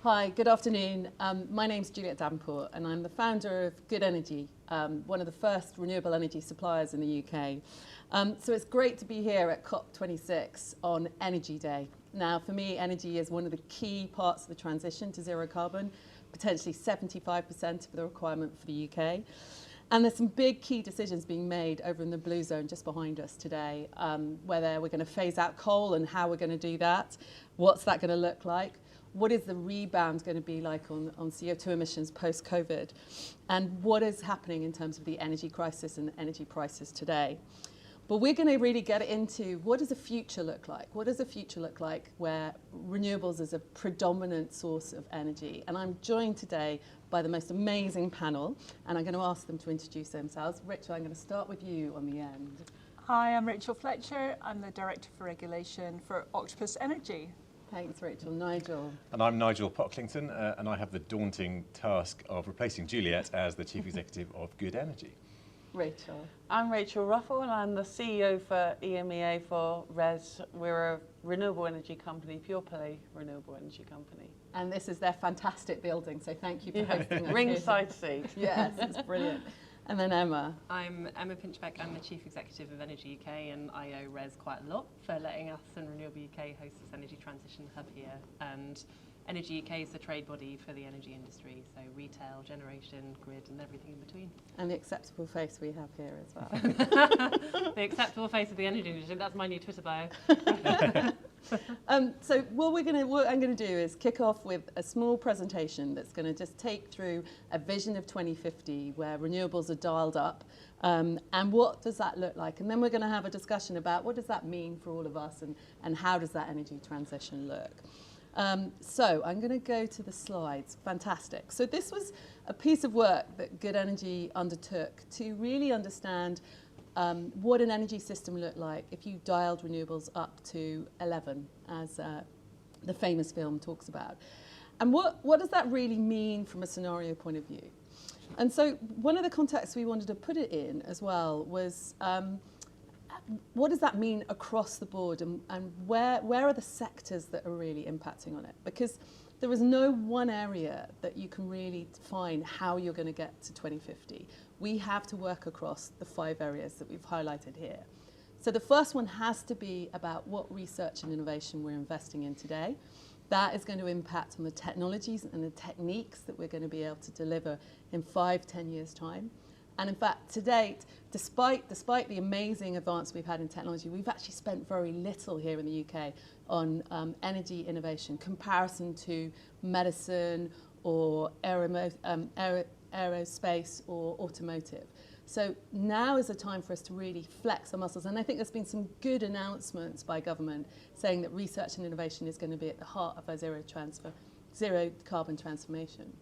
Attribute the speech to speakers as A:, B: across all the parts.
A: Hi, good afternoon. My name's Juliet Davenport and I'm the founder of Good Energy, one of the first renewable energy suppliers in the UK. So it's great to be here at COP26 on Energy Day. Now, for me, energy is one of the key parts of the transition to zero carbon, potentially 75% of the requirement for the UK. And there's some big key decisions being made over in the blue zone just behind us today, whether we're going to phase out coal and how we're going to do that, what's that going to look like, what is the rebound going to be like on CO2 emissions post-COVID, and what is happening in terms of the energy crisis and energy prices today. But we're going to really get into what does the future look like? What does the future look like where renewables is a predominant source of energy? And I'm joined today by the most amazing panel, and I'm going to ask them to introduce themselves. Rachel, I'm going to start with you on the end.
B: Hi, I'm Rachel Fletcher. I'm the Director for Regulation for Octopus Energy.
A: Thanks, Rachel. Nigel.
C: And I'm Nigel Pocklington, and I have the daunting task of replacing Juliet as the Chief Executive of Good Energy.
A: Rachel.
D: I'm Rachel Ruffle and I'm the CEO for EMEA for RES. We're a renewable energy company, pure play renewable energy company.
A: And this is their fantastic building, so thank you for hosting us.
D: Ringside seat.
A: Yes, it's brilliant. And then Emma.
E: I'm Emma Pinchbeck. I'm the Chief Executive of Energy UK, and I owe RES quite a lot for letting us and Renewable UK host this energy transition hub here. And Energy UK is the trade body for the energy industry, so retail, generation, grid, and everything in between.
A: And the acceptable face we have here as well.
E: The acceptable face of the energy industry, that's my new Twitter bio.
A: So what I'm going to do is kick off with a small presentation that's going to just take through a vision of 2050 where renewables are dialed up, and what does that look like? And then we're going to have a discussion about what does that mean for all of us and how does that energy transition look. So I'm going to go to the slides. Fantastic. So this was a piece of work that Good Energy undertook to really understand what an energy system looked like if you dialed renewables up to 11, as the famous film talks about. And what does that really mean from a scenario point of view? And so one of the contexts we wanted to put it in as well was what does that mean across the board, and where are the sectors that are really impacting on it? Because there is no one area that you can really define how you're going to get to 2050. We have to work across the 5 areas that we've highlighted here. So the first one has to be about what research and innovation we're investing in today. That is going to impact on the technologies and the techniques that we're going to be able to deliver in 5-10 years' time. And in fact, to date, despite the amazing advance we've had in technology, we've actually spent very little here in the UK on energy innovation, comparison to medicine or aerospace or automotive. So now is the time for us to really flex our muscles. And I think there's been some good announcements by government saying that research and innovation is going to be at the heart of our zero carbon transformation.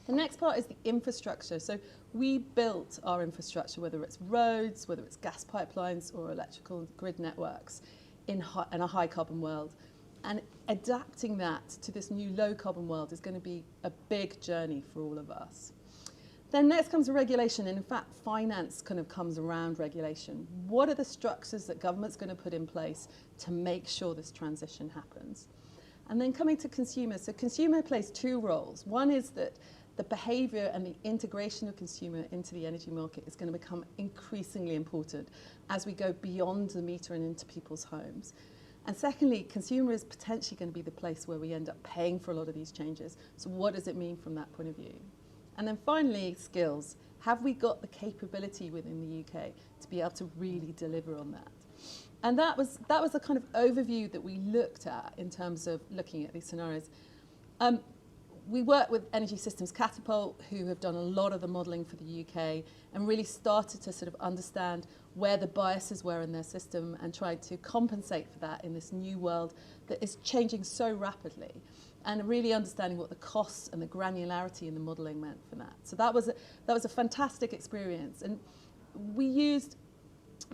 A: The next part is the infrastructure. So we built our infrastructure, whether it's roads, whether it's gas pipelines or electrical grid networks in a high carbon world. And adapting that to this new low carbon world is going to be a big journey for all of us. Then next comes regulation, and in fact finance kind of comes around regulation. What are the structures that government's going to put in place to make sure this transition happens? And then coming to consumers. So consumer plays 2 roles. One is that the behaviour and the integration of consumer into the energy market is going to become increasingly important as we go beyond the meter and into people's homes. And secondly, consumer is potentially going to be the place where we end up paying for a lot of these changes. So what does it mean from that point of view? And then finally, skills. Have we got the capability within the UK to be able to really deliver on that? And that was the kind of overview that we looked at in terms of looking at these scenarios. We work with Energy Systems Catapult, who have done a lot of the modelling for the UK and really started to sort of understand where the biases were in their system and tried to compensate for that in this new world that is changing so rapidly, and really understanding what the costs and the granularity in the modelling meant for that. So that was a fantastic experience, and we used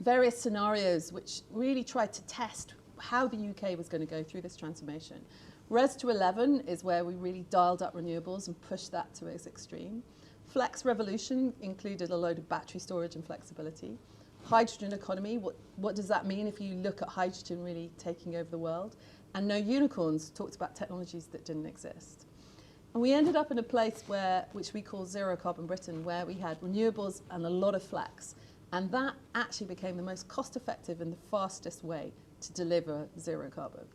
A: various scenarios which really tried to test how the UK was going to go through this transformation. RES to 11 is where we really dialed up renewables and pushed that to its extreme. Flex Revolution included a load of battery storage and flexibility. Hydrogen economy, what does that mean if you look at hydrogen really taking over the world? And no unicorns, talked about technologies that didn't exist. And we ended up in a place which we call zero carbon Britain, where we had renewables and a lot of flex. And that actually became the most cost-effective and the fastest way to deliver zero carbon.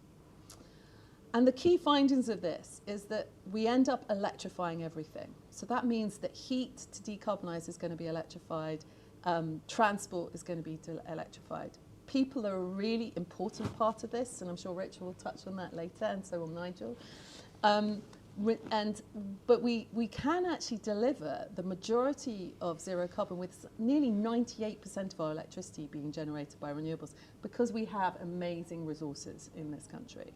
A: And the key findings of this is that we end up electrifying everything. So that means that heat to decarbonise is going to be electrified, transport is going to be electrified. People are a really important part of this, and I'm sure Rachel will touch on that later, and so will Nigel. But we can actually deliver the majority of zero carbon with nearly 98% of our electricity being generated by renewables, because we have amazing resources in this country.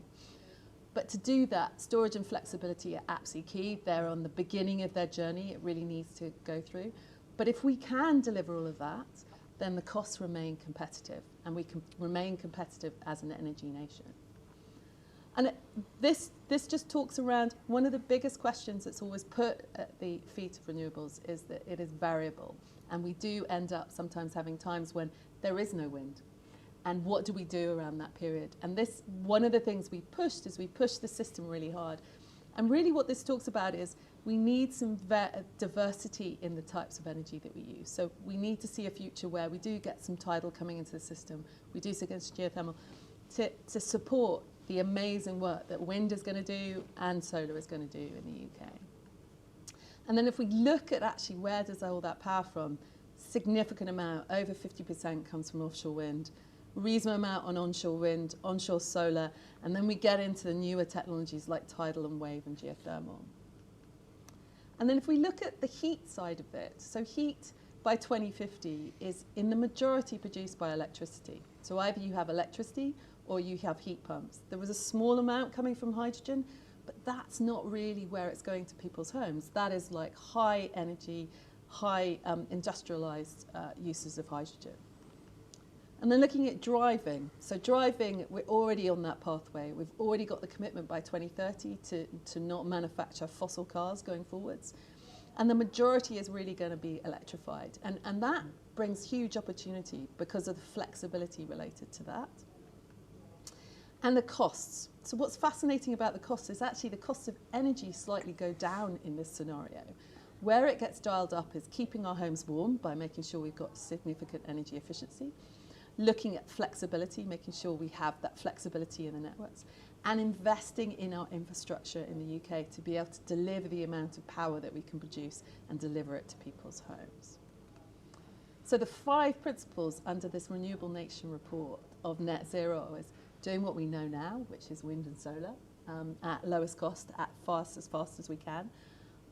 A: But to do that, storage and flexibility are absolutely key. They're on the beginning of their journey. It really needs to go through. But if we can deliver all of that, then the costs remain competitive, and we can remain competitive as an energy nation. And this just talks around one of the biggest questions that's always put at the feet of renewables is that it is variable. And we do end up sometimes having times when there is no wind. And what do we do around that period? And this, one of the things we pushed the system really hard. And really what this talks about is we need some diversity in the types of energy that we use. So we need to see a future where we do get some tidal coming into the system. We do see against geothermal to support the amazing work that wind is going to do and solar is going to do in the UK. And then if we look at actually where does all that power from, significant amount, over 50% comes from offshore wind, reasonable amount on onshore wind, onshore solar, and then we get into the newer technologies like tidal and wave and geothermal. And then if we look at the heat side of it, so heat by 2050 is in the majority produced by electricity. So either you have electricity or you have heat pumps. There was a small amount coming from hydrogen, but that's not really where it's going to people's homes. That is like high energy, high industrialized uses of hydrogen. And then looking at driving. So driving, we're already on that pathway. We've already got the commitment by 2030 to not manufacture fossil cars going forwards. And the majority is really going to be electrified. And that brings huge opportunity because of the flexibility related to that. And the costs. So what's fascinating about the costs is actually the cost of energy slightly go down in this scenario. Where it gets dialed up is keeping our homes warm by making sure we've got significant energy efficiency, looking at flexibility, making sure we have that flexibility in the networks, and investing in our infrastructure in the UK to be able to deliver the amount of power that we can produce and deliver it to people's homes. So the 5 principles under this Renewable Nation report of net zero is doing what we know now, which is wind and solar, at lowest cost, as fast as we can.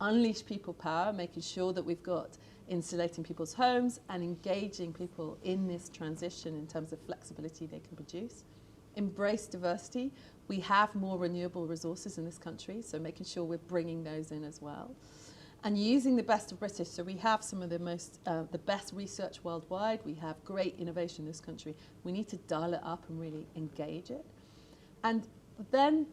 A: Unleash people power, making sure that we've got insulating people's homes and engaging people in this transition in terms of flexibility they can produce. Embrace diversity. We have more renewable resources in this country, so making sure we're bringing those in as well. And using the best of British, so we have some of the best research worldwide. We have great innovation in this country. We need to dial it up and really engage it. And then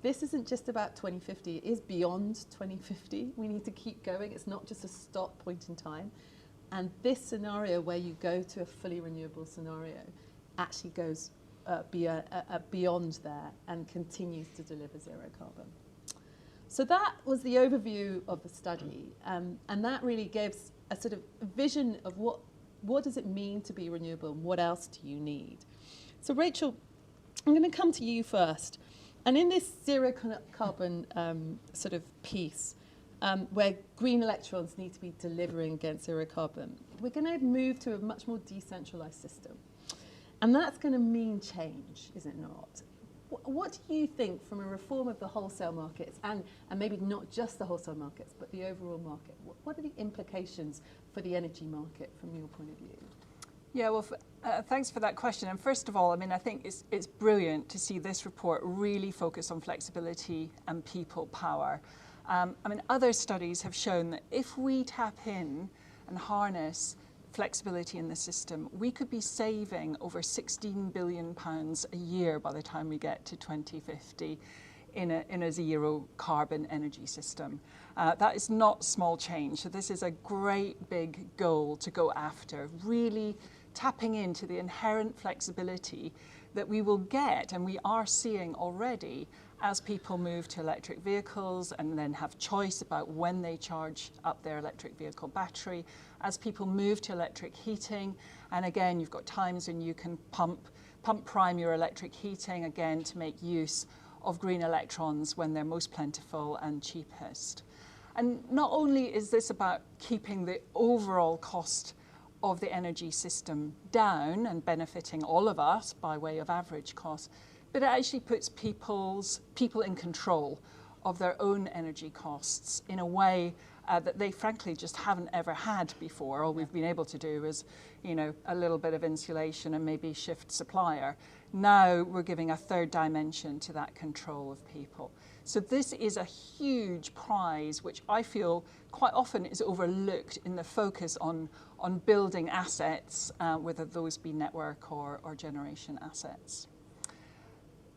A: this isn't just about 2050, it is beyond 2050. We need to keep going. It's not just a stop point in time. And this scenario where you go to a fully renewable scenario actually goes beyond there and continues to deliver zero carbon. So that was the overview of the study. And that really gives a sort of vision of what does it mean to be renewable and what else do you need? So Rachel, I'm going to come to you first. And in this zero carbon sort of piece, where green electrons need to be delivering against zero carbon, we're going to move to a much more decentralized system. And that's going to mean change, is it not? What do you think from a reform of the wholesale markets, and maybe not just the wholesale markets, but the overall market? What are the implications for the energy market from your point of view?
B: Yeah, well, thanks for that question. And first of all, I mean, I think it's brilliant to see this report really focus on flexibility and people power. I mean, other studies have shown that if we tap in and harness flexibility in the system, we could be saving over £16 billion a year by the time we get to 2050 in a zero carbon energy system. That is not small change. So this is a great big goal to go after, really tapping into the inherent flexibility that we will get, and we are seeing already, as people move to electric vehicles and then have choice about when they charge up their electric vehicle battery, as people move to electric heating, and again, you've got times when you can pump prime your electric heating, again, to make use of green electrons when they're most plentiful and cheapest. And not only is this about keeping the overall cost of the energy system down and benefiting all of us by way of average cost, but it actually puts people in control of their own energy costs in a way that they frankly just haven't ever had before. All we've been able to do is, a little bit of insulation and maybe shift supplier. Now we're giving a third dimension to that control of people. So this is a huge prize, which I feel quite often is overlooked in the focus on building assets, whether those be network or generation assets.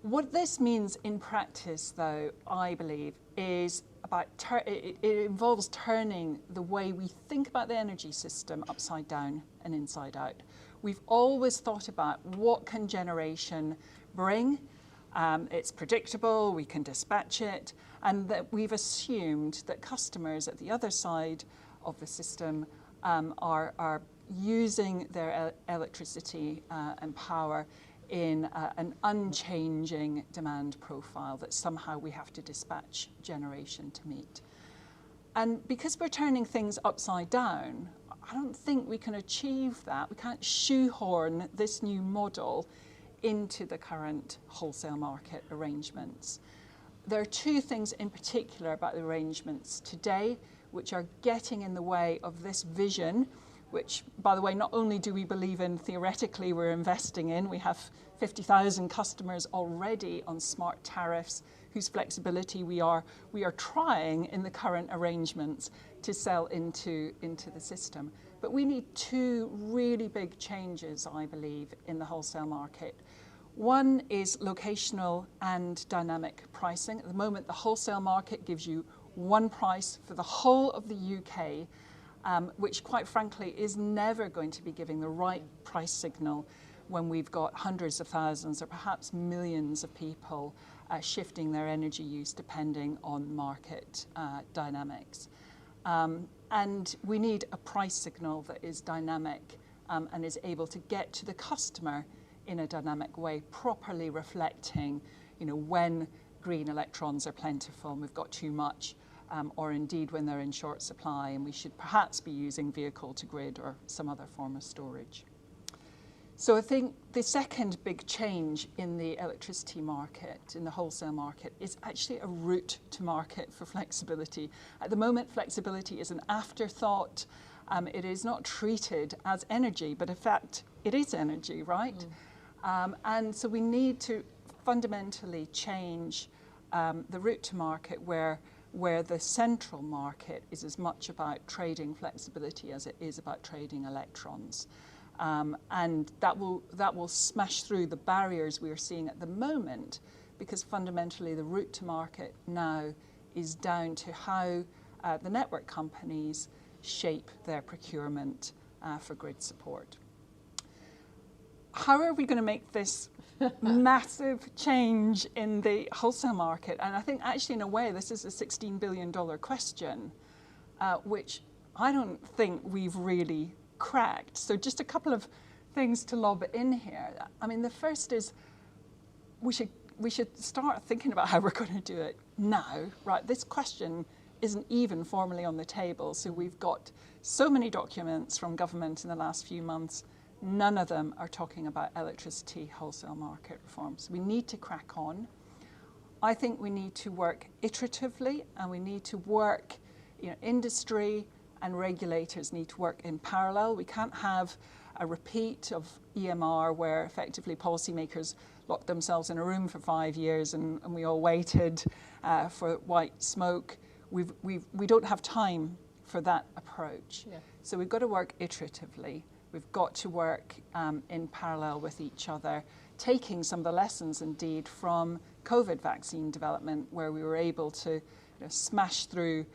B: What this means in practice, though, I believe, is about it involves turning the way we think about the energy system upside down and inside out. We've always thought about what can generation bring. It's predictable, we can dispatch it, and that we've assumed that customers at the other side of the system are using their electricity and power in an unchanging demand profile that somehow we have to dispatch generation to meet. And because we're turning things upside down, I don't think we can achieve that. We can't shoehorn this new model into the current wholesale market arrangements. There are two things in particular about the arrangements today which are getting in the way of this vision, which, by the way, not only do we believe in theoretically we're investing in, we have 50,000 customers already on smart tariffs whose flexibility we are trying in the current arrangements to sell into the system. But we need two really big changes, I believe, in the wholesale market. One is locational and dynamic pricing. At the moment, the wholesale market gives you one price for the whole of the UK, which quite frankly is never going to be giving the right price signal when we've got hundreds of thousands or perhaps millions of people shifting their energy use depending on market dynamics. And we need a price signal that is dynamic and is able to get to the customer in a dynamic way, properly reflecting, when green electrons are plentiful and we've got too much, or indeed when they're in short supply and we should perhaps be using vehicle to grid or some other form of storage. So I think the second big change in the electricity market, in the wholesale market, is actually a route to market for flexibility. At the moment, flexibility is an afterthought. It is not treated as energy, but in fact, it is energy, right? And so we need to fundamentally change the route to market where the central market is as much about trading flexibility as it is about trading electrons. And that will smash through the barriers we are seeing at the moment, because fundamentally the route to market now is down to how the network companies shape their procurement for grid support. How are we going to make this massive change in the wholesale market? And I think actually in a way this is a $16 billion question, which I don't think we've really cracked. So just a couple of things to lob in here. I mean, the first is we should start thinking about how we're going to do it now, right? This question isn't even formally on the table. So we've got so many documents from government in the last few months. None of them are talking about electricity wholesale market reforms. We need to crack on. I think we need to work iteratively, and we need to work, industry and regulators need to work in parallel. We can't have a repeat of EMR where effectively policymakers locked themselves in a room for 5 years and we all waited for white smoke. We don't have time for that approach. Yeah. So we've got to work iteratively. We've got to work in parallel with each other, taking some of the lessons indeed from COVID vaccine development, where we were able to smash through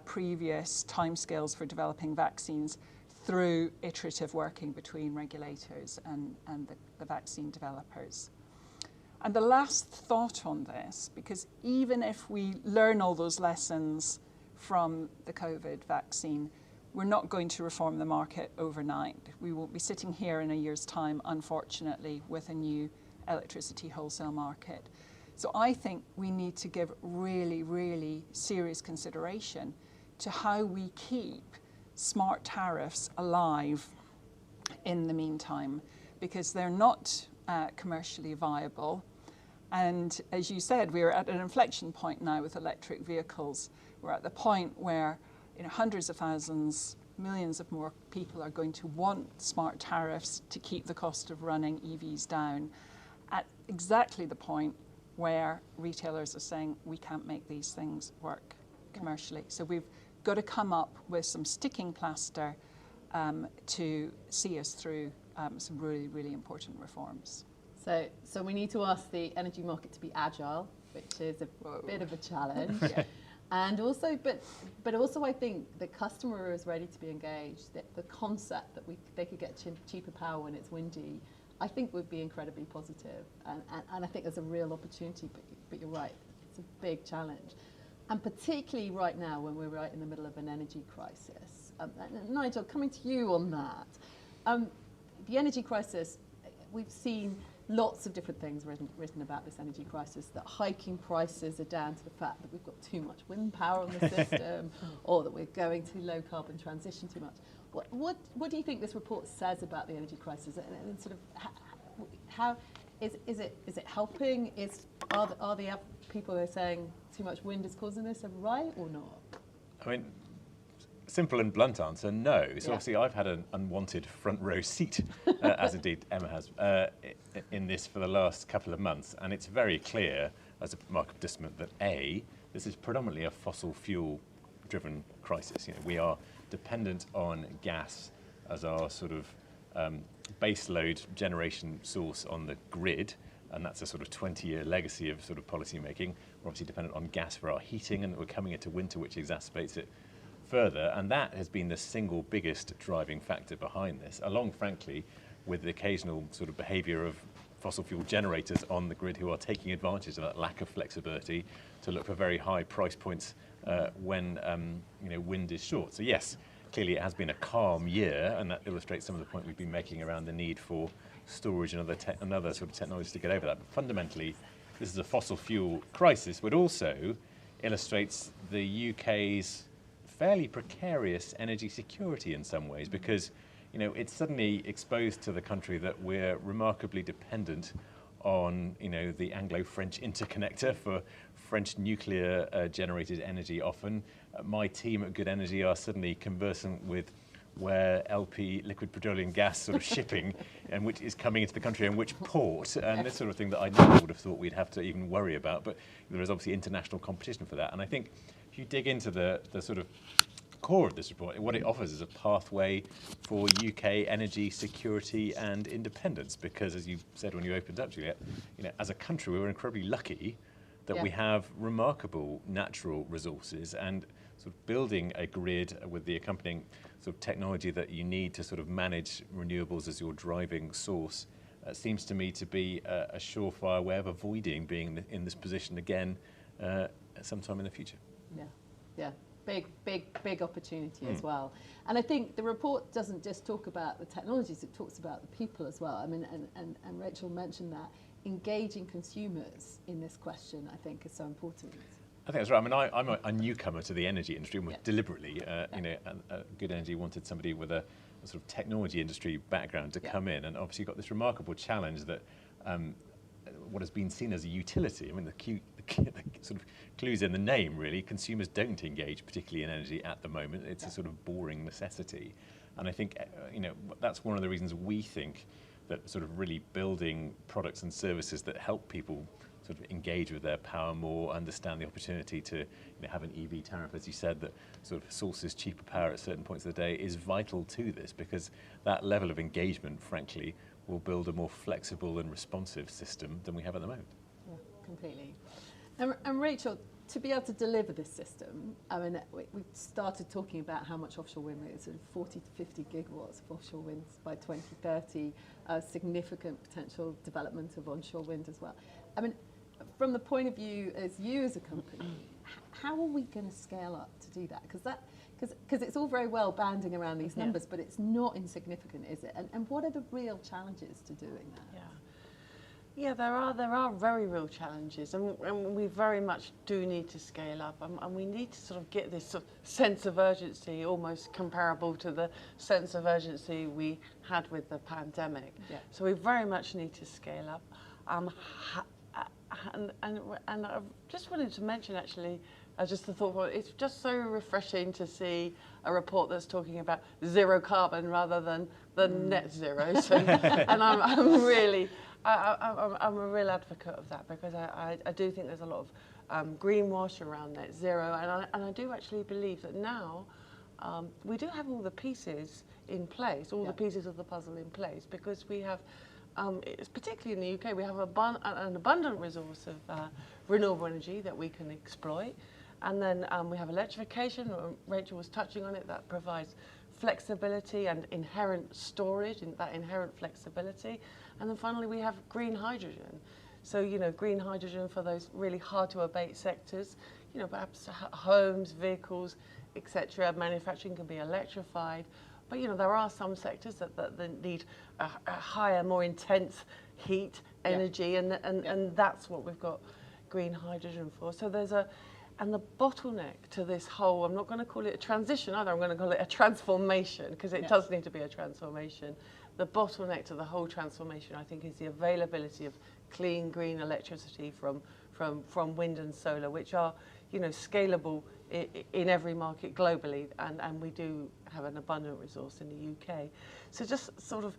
B: previous timescales for developing vaccines through iterative working between regulators and the vaccine developers. And the last thought on this, because even if we learn all those lessons from the COVID vaccine, we're not going to reform the market overnight. We won't be sitting here in a year's time, unfortunately, with a new electricity wholesale market. So I think we need to give really, really serious consideration to how we keep smart tariffs alive in the meantime, because they're not commercially viable. And as you said, we're at an inflection point now with electric vehicles. We're at the point where hundreds of thousands, millions of more people are going to want smart tariffs to keep the cost of running EVs down, at exactly the point where retailers are saying we can't make these things work commercially. So we've got to come up with some sticking plaster to see us through some really, really important reforms.
A: So we need to ask the energy market to be agile, which is a bit of a challenge.
B: Yeah.
A: And also, but also I think the customer is ready to be engaged. The concept that they could get cheaper power when it's windy, I think would be incredibly positive. And I think there's a real opportunity, but you're right, it's a big challenge. And particularly right now when we're right in the middle of an energy crisis. Nigel, coming to you on that. The energy crisis, we've seen lots of different things written about this energy crisis, that hiking prices are down to the fact that we've got too much wind power on the system, or that we're going to low carbon transition too much. What do you think this report says about the energy crisis, and sort of how is it helping? Are the people who are saying too much wind is causing this right or not?
C: I mean, simple and blunt answer, no. So
A: Yeah.
C: obviously I've had an unwanted front row seat, as indeed Emma has, in this for the last couple of months. And it's very clear as a market participant that A, this is predominantly a fossil fuel driven crisis. We are dependent on gas as our sort of base load generation source on the grid. And that's a sort of 20-year legacy of sort of policy making. We're obviously dependent on gas for our heating, and we're coming into winter, which exacerbates it further, and that has been the single biggest driving factor behind this, along, frankly, with the occasional sort of behaviour of fossil fuel generators on the grid who are taking advantage of that lack of flexibility to look for very high price points when wind is short. So yes, clearly it has been a calm year, and that illustrates some of the point we've been making around the need for storage and other sort of technologies to get over that. But fundamentally, this is a fossil fuel crisis, but also illustrates the UK's fairly precarious energy security in some ways, because it's suddenly exposed to the country that we're remarkably dependent on the Anglo-French interconnector for French nuclear generated energy often. My team at Good Energy are suddenly conversant with where LP, liquid petroleum gas, sort of shipping, and which is coming into the country and which port, and this sort of thing that I never would have thought we'd have to even worry about. But there is obviously international competition for that. And I think if you dig into the sort of core of this report, what it offers is a pathway for UK energy security and independence. Because as you said when you opened up, Juliet, as a country, we were incredibly lucky that we have remarkable natural resources, and sort of building a grid with the accompanying sort of technology that you need to sort of manage renewables as your driving source seems to me to be a surefire way of avoiding being in this position again sometime in the future.
A: Yeah. Big opportunity as well. And I think the report doesn't just talk about the technologies, it talks about the people as well. I mean, and Rachel mentioned that engaging consumers in this question, I think, is so important.
C: I think that's right. I mean, I'm a newcomer to the energy industry, and deliberately, Good Energy wanted somebody with a sort of technology industry background to come in, and obviously got this remarkable challenge that what has been seen as a utility. I mean, the sort of clues in the name, really. Consumers don't engage particularly in energy at the moment. It's a sort of boring necessity. And I think, that's one of the reasons we think that sort of really building products and services that help people sort of engage with their power more, understand the opportunity to have an EV tariff, as you said, that sort of sources cheaper power at certain points of the day, is vital to this, because that level of engagement, frankly, will build a more flexible and responsive system than we have at the moment.
A: Yeah, completely. And Rachel, to be able to deliver this system, I mean, we started talking about how much offshore wind is, sort of 40 to 50 gigawatts of offshore wind by 2030, significant potential development of onshore wind as well. I mean, from the point of view as you as a company, how are we going to scale up to do that? Because it's all very well banding around these numbers, but it's not insignificant, is it? And what are the real challenges to doing that?
D: Yeah, there are very real challenges, and we very much do need to scale up, and we need to sort of get this sort of sense of urgency, almost comparable to the sense of urgency we had with the pandemic.
A: Yeah.
D: So we very much need to scale up. And I just wanted to mention, actually, just the thought, it's just so refreshing to see a report that's talking about zero carbon rather than net zero. So, and I'm really, I'm a real advocate of that, because I do think there's a lot of greenwash around net zero, and I do actually believe that now we do have all the pieces in place, all the pieces of the puzzle in place, because we have, particularly in the UK, we have an abundant resource of renewable energy that we can exploit. And then we have electrification, Rachel was touching on it, that provides flexibility and inherent storage, and that inherent flexibility. And then finally we have green hydrogen. So, you know, green hydrogen for those really hard to abate sectors, you know, perhaps homes, vehicles, etc. Manufacturing can be electrified. But, you know, there are some sectors that need a higher, more intense heat, energy, and that's what we've got green hydrogen for. So there's and the bottleneck to this whole, I'm not going to call it a transition either, I'm going to call it a transformation, because it does need to be a transformation. The bottleneck to the whole transformation, I think, is the availability of clean, green electricity from wind and solar, which are, you know, scalable in every market globally, and we do have an abundant resource in the UK. So just sort of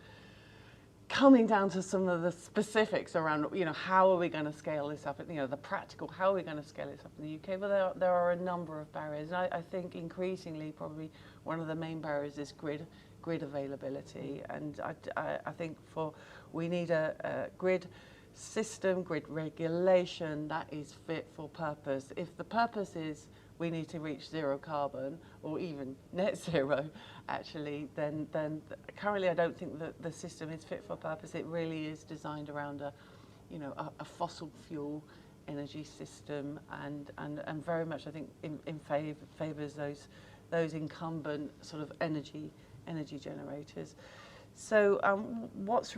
D: coming down to some of the specifics around, you know, how are we going to scale this up, you know, the practical, how are we going to scale this up in the UK? Well, there are a number of barriers, and I think increasingly probably one of the main barriers is grid availability, and I think we need a grid system, grid regulation that is fit for purpose. If the purpose is we need to reach zero carbon, or even net zero, actually, then currently I don't think that the system is fit for purpose. It really is designed around a fossil fuel energy system, and very much I think in favours those incumbent sort of energy generators. So what's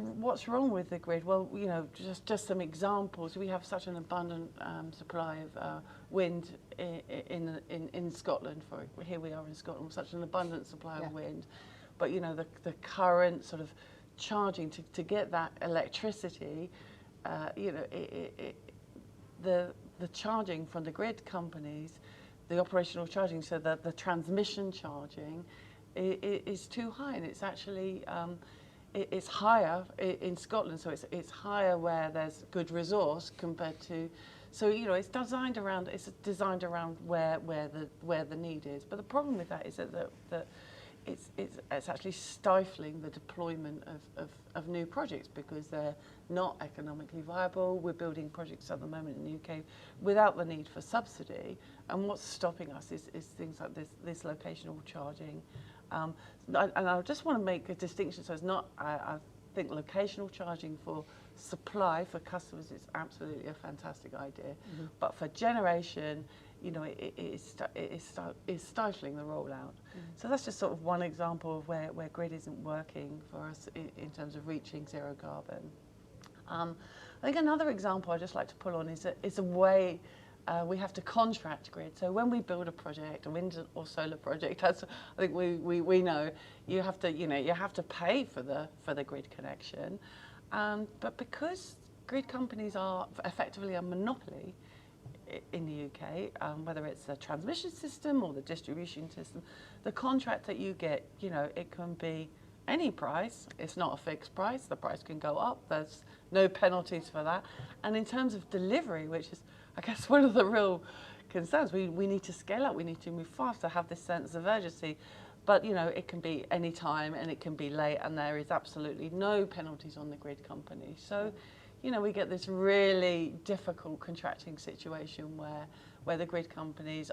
D: wrong with the grid? Well, you know, just some examples. We have such an abundant supply of wind in Scotland. Here we are in Scotland, such an abundant supply of wind. But you know, the current sort of charging to get that electricity, you know, the charging from the grid companies, the operational charging, so that the transmission charging is too high, and it's actually it's higher in Scotland, so it's higher where there's good resource compared to, so you know, it's designed around where the need is. But the problem with that is that it's actually stifling the deployment of new projects, because they're not economically viable. We're building projects at the moment in the UK without the need for subsidy, and what's stopping us is things like this locational charging. And I just want to make a distinction. So it's not, I think locational charging for supply for customers is absolutely a fantastic idea. But for generation, you know, it is stifling the rollout. So that's just sort of one example of where grid isn't working for us in terms of reaching zero carbon. I think another example I'd just like to pull on is a way we have to contract grid. So when we build a project, a wind or solar project, as I think we know, you have to pay for the grid connection. But because grid companies are effectively a monopoly in the UK, whether it's the transmission system or the distribution system, the contract that you get, you know, it can be any price. It's not a fixed price. The price can go up. There's no penalties for that. And in terms of delivery, which is, I guess, one of the real concerns, we need to scale up. We need to move faster, have this sense of urgency. But, you know, it can be any time and it can be late, and there is absolutely no penalties on the grid company. So, we get this really difficult contracting situation where the grid companies,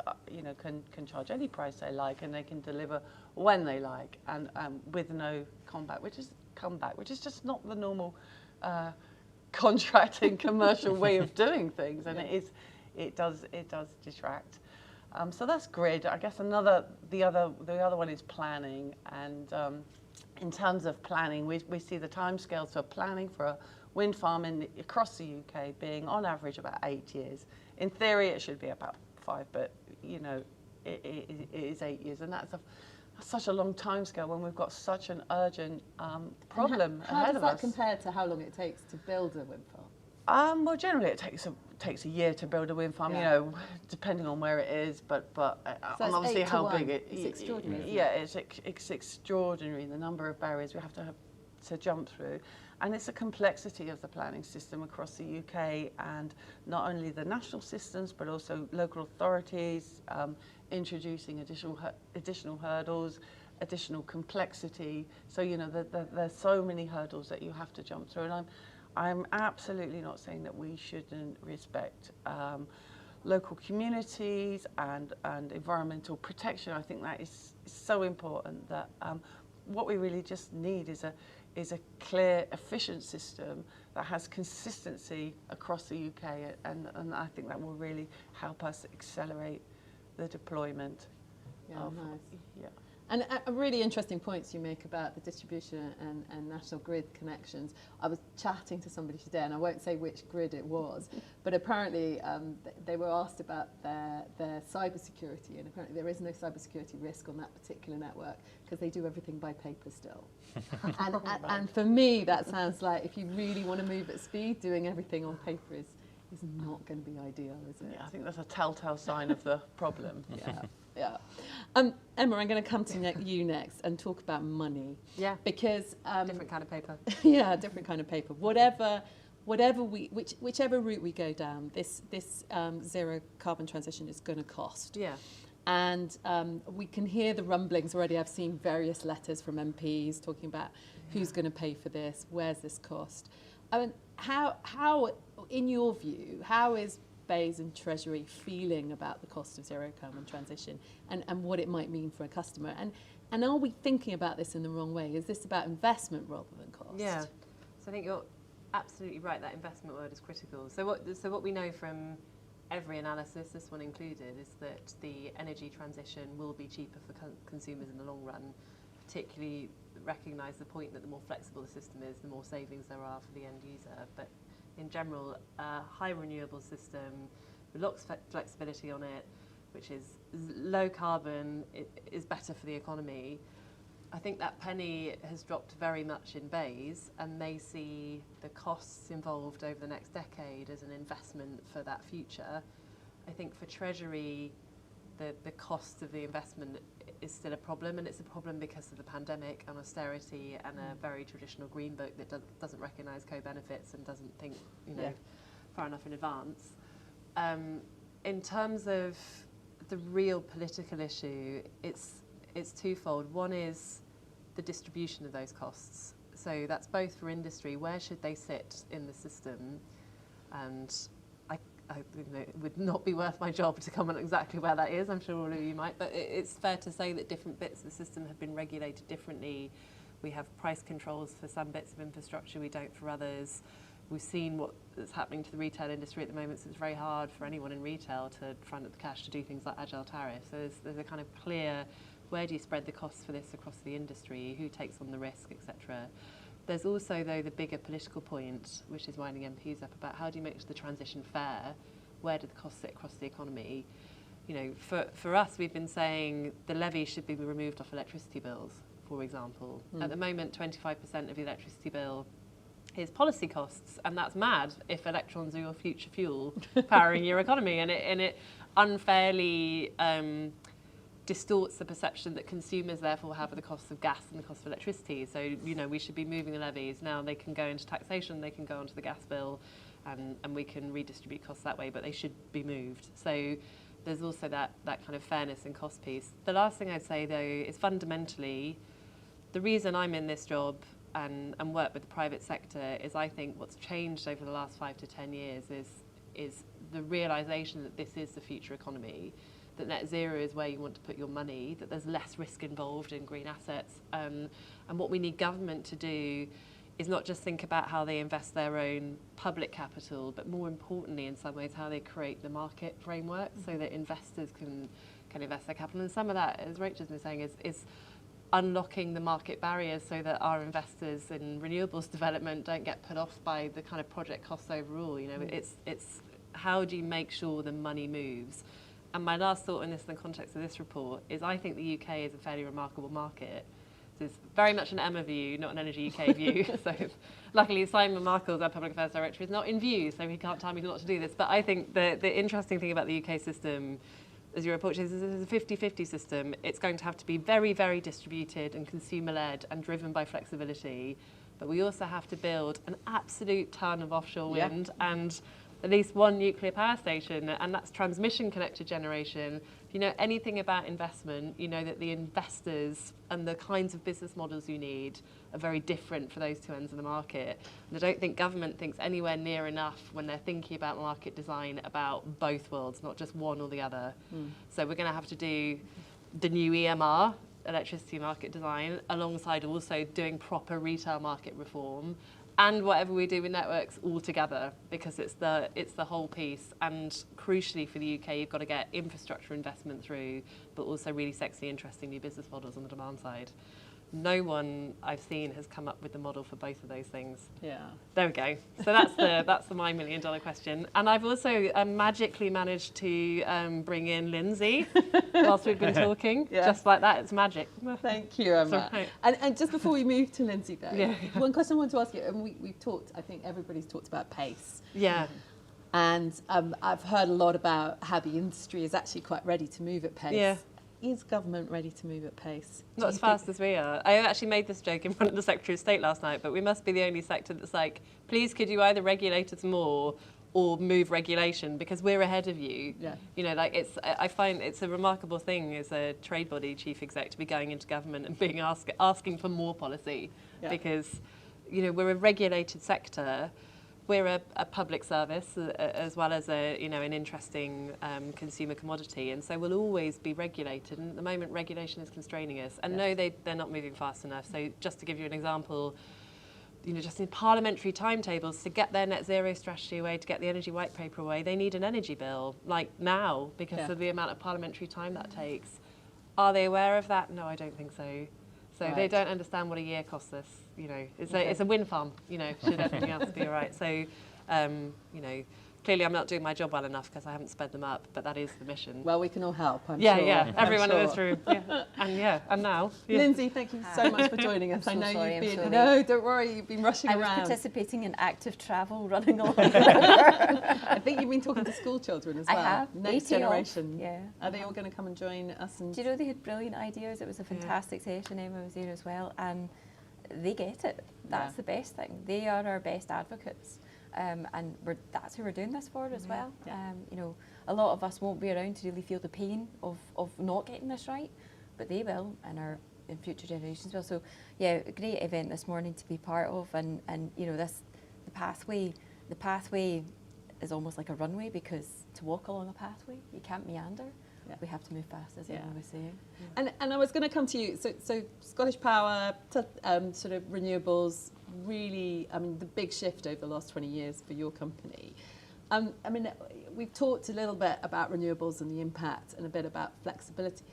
D: can charge any price they like, and they can deliver when they like, and with no comeback, which is just not the normal contracting commercial way of doing things, and it does distract. So that's grid. I guess the other one is planning, and in terms of planning, we see the timescales for planning for a wind farm across the UK being on average about 8 years. In theory, it should be about 5, but it is 8 years, and that's such a long timescale when we've got such an urgent problem ahead of us.
A: How does that compare to how long it takes to build a wind farm?
D: Well, generally it takes a year to build a wind farm, depending on where it is, but
A: so
D: obviously how big it
A: is. It's extraordinary.
D: Yeah, it's extraordinary, the number of barriers we have to jump through. And it's a complexity of the planning system across the UK, and not only the national systems, but also local authorities introducing additional hurdles, additional complexity. So, there's so many hurdles that you have to jump through. And I'm absolutely not saying that we shouldn't respect local communities and environmental protection. I think that is so important, that what we really just need is a clear, efficient system that has consistency across the UK, and I think that will really help us accelerate the deployment.
A: Nice. And really interesting points you make about the distribution and national grid connections. I was chatting to somebody today, and I won't say which grid it was, but apparently they were asked about their cybersecurity, and apparently there is no cybersecurity risk on that particular network because they do everything by paper still. and for me, that sounds like if you really want to move at speed, doing everything on paper is not going to be ideal, is it?
D: Yeah, I think that's a telltale sign of the problem.
A: Yeah. Emma, I'm going to come to you next and talk about money.
E: Yeah.
A: Because
E: different kind of paper.
A: Yeah, different kind of paper. Whichever route we go down, this zero carbon transition is going to cost.
E: Yeah.
A: And we can hear the rumblings already. I've seen various letters from MPs talking about who's going to pay for this, where's this cost. I mean, how, in your view, how is Bays and Treasury feeling about the cost of zero carbon transition and what it might mean for a customer? And are we thinking about this in the wrong way? Is this about investment rather than cost?
E: Yeah. So I think you're absolutely right, that investment word is critical. So what we know from every analysis, this one included, is that the energy transition will be cheaper for consumers in the long run, particularly recognise the point that the more flexible the system is, the more savings there are for the end user. But in general, a high renewable system with lots of flexibility on it, which is low carbon, is better for the economy. I think that penny has dropped very much in Bays, and they see the costs involved over the next decade as an investment for that future. I think for Treasury, the cost of the investment is still a problem, and it's a problem because of the pandemic and austerity and a very traditional green book that doesn't recognise co-benefits and doesn't think far enough in advance. In terms of the real political issue, it's twofold. One is the distribution of those costs. So that's both for industry, where should they sit in the system? And it would not be worth my job to comment on exactly where that is. I'm sure all of you might, but it's fair to say that different bits of the system have been regulated differently. We have price controls for some bits of infrastructure, we don't for others. We've seen what's happening to the retail industry at the moment, so it's very hard for anyone in retail to front up the cash to do things like agile tariffs. So there's a kind of clear, where do you spread the costs for this across the industry, who takes on the risk, etc. There's also, though, the bigger political point, which is winding MPs up, about how do you make the transition fair? Where do the costs sit across the economy? For us, we've been saying the levy should be removed off electricity bills, for example. At the moment, 25% of the electricity bill is policy costs, and that's mad if electrons are your future fuel powering your economy, and it unfairly distorts the perception that consumers therefore have of the cost of gas and the cost of electricity. So, we should be moving the levies. Now they can go into taxation, they can go onto the gas bill, and we can redistribute costs that way, but they should be moved. So there's also that kind of fairness and cost piece. The last thing I'd say, though, is fundamentally, the reason I'm in this job and work with the private sector is, I think, what's changed over the last 5 to 10 years is the realisation that this is the future economy, that net zero is where you want to put your money, that there's less risk involved in green assets. And what we need government to do is not just think about how they invest their own public capital, but more importantly, in some ways, how they create the market framework so that investors can invest their capital. And some of that, as Rachel's been saying, is unlocking the market barriers so that our investors in renewables development don't get put off by the kind of project costs overall. You know, it's how do you make sure the money moves? And my last thought in this, in the context of this report, is I think the UK is a fairly remarkable market. This is very much an Emma view, not an Energy UK view. So luckily Simon Markles, our Public Affairs Director, is not in view, so he can't tell me not to do this. But I think the interesting thing about the UK system, as your report says, is a 50-50 system. It's going to have to be very, very distributed and consumer-led and driven by flexibility. But we also have to build an absolute ton of offshore wind and at least one nuclear power station, and that's transmission connected generation. If you know anything about investment, you know that the investors and the kinds of business models you need are very different for those two ends of the market. And I don't think government thinks anywhere near enough when they're thinking about market design about both worlds, not just one or the other. So we're going to have to do the new EMR, electricity market design, alongside also doing proper retail market reform, and whatever we do with networks all together, because it's the whole piece. And crucially for the UK, you've got to get infrastructure investment through, but also really sexy, interesting new business models on the demand side. No one I've seen has come up with the model for both of those things.
A: Yeah.
E: There we go. So that's the $1 million question. And I've also magically managed to bring in Lindsay whilst we've been talking.
A: Yeah.
E: Just like that, it's magic.
A: Thank you, Emma.
E: Sorry.
A: And just before we move to Lindsay, though,
E: Yeah.
A: one question I want to ask you, and we've talked, I think everybody's talked about pace.
E: Yeah.
A: And I've heard a lot about how the industry is actually quite ready to move at pace.
E: Yeah.
A: Is government ready to move at pace?
E: Not as fast as we are. I actually made this joke in front of the Secretary of State last night, but we must be the only sector that's like, please could you either regulate us more or move regulation, because we're ahead of you.
A: Yeah.
E: You know, like I find it's a remarkable thing as a trade body chief exec to be going into government and being asking for more policy, because, you know, we're a regulated sector. We're a public service as well as an interesting consumer commodity, and so we'll always be regulated. And at the moment, regulation is constraining us. And no, they're not moving fast enough. So just to give you an example, you know, just in parliamentary timetables to get their net zero strategy away, to get the energy white paper away, they need an energy bill like now because of the amount of parliamentary time that takes. Are they aware of that? No, I don't think so. So they don't understand what a year costs us. You know, it's a wind farm. You know, should everything else be all right? So, you know, clearly I'm not doing my job well enough because I haven't sped them up, but that is the mission.
A: Well, we can all help, I'm
E: yeah,
A: sure.
E: Yeah, everyone in
A: sure.
E: this room. And now. Yeah.
A: Lindsay, thank you so much for joining us.
F: I'm so
A: I know
F: sorry,
A: you've
F: I'm
A: been.
F: so
A: No,
F: late.
A: don't worry, you've been rushing
F: I was
A: around.
F: participating in active travel, running along.
A: I think you've been talking to school children as
F: I
A: well.
F: have.
A: Next
F: 80 odd,
A: generation.
F: yeah.
A: Are they all going to come and join us? And
F: Do you know they had brilliant ideas? It was a fantastic session. Emma was there as well, and they get it. That's the best thing. They are our best advocates, and that's who we're doing this for as well.
A: Yeah.
F: You know, a lot of us won't be around to really feel the pain of not getting this right, but they will, and in future generations will. So, yeah, a great event this morning to be part of, and you know, the pathway is almost like a runway, because to walk along a pathway, you can't meander. We have to move fast, as Emma was saying.
A: And I was going to come to you. So Scottish Power, sort of renewables, really, I mean, the big shift over the last 20 years for your company. I mean, we've talked a little bit about renewables and the impact, and a bit about flexibility.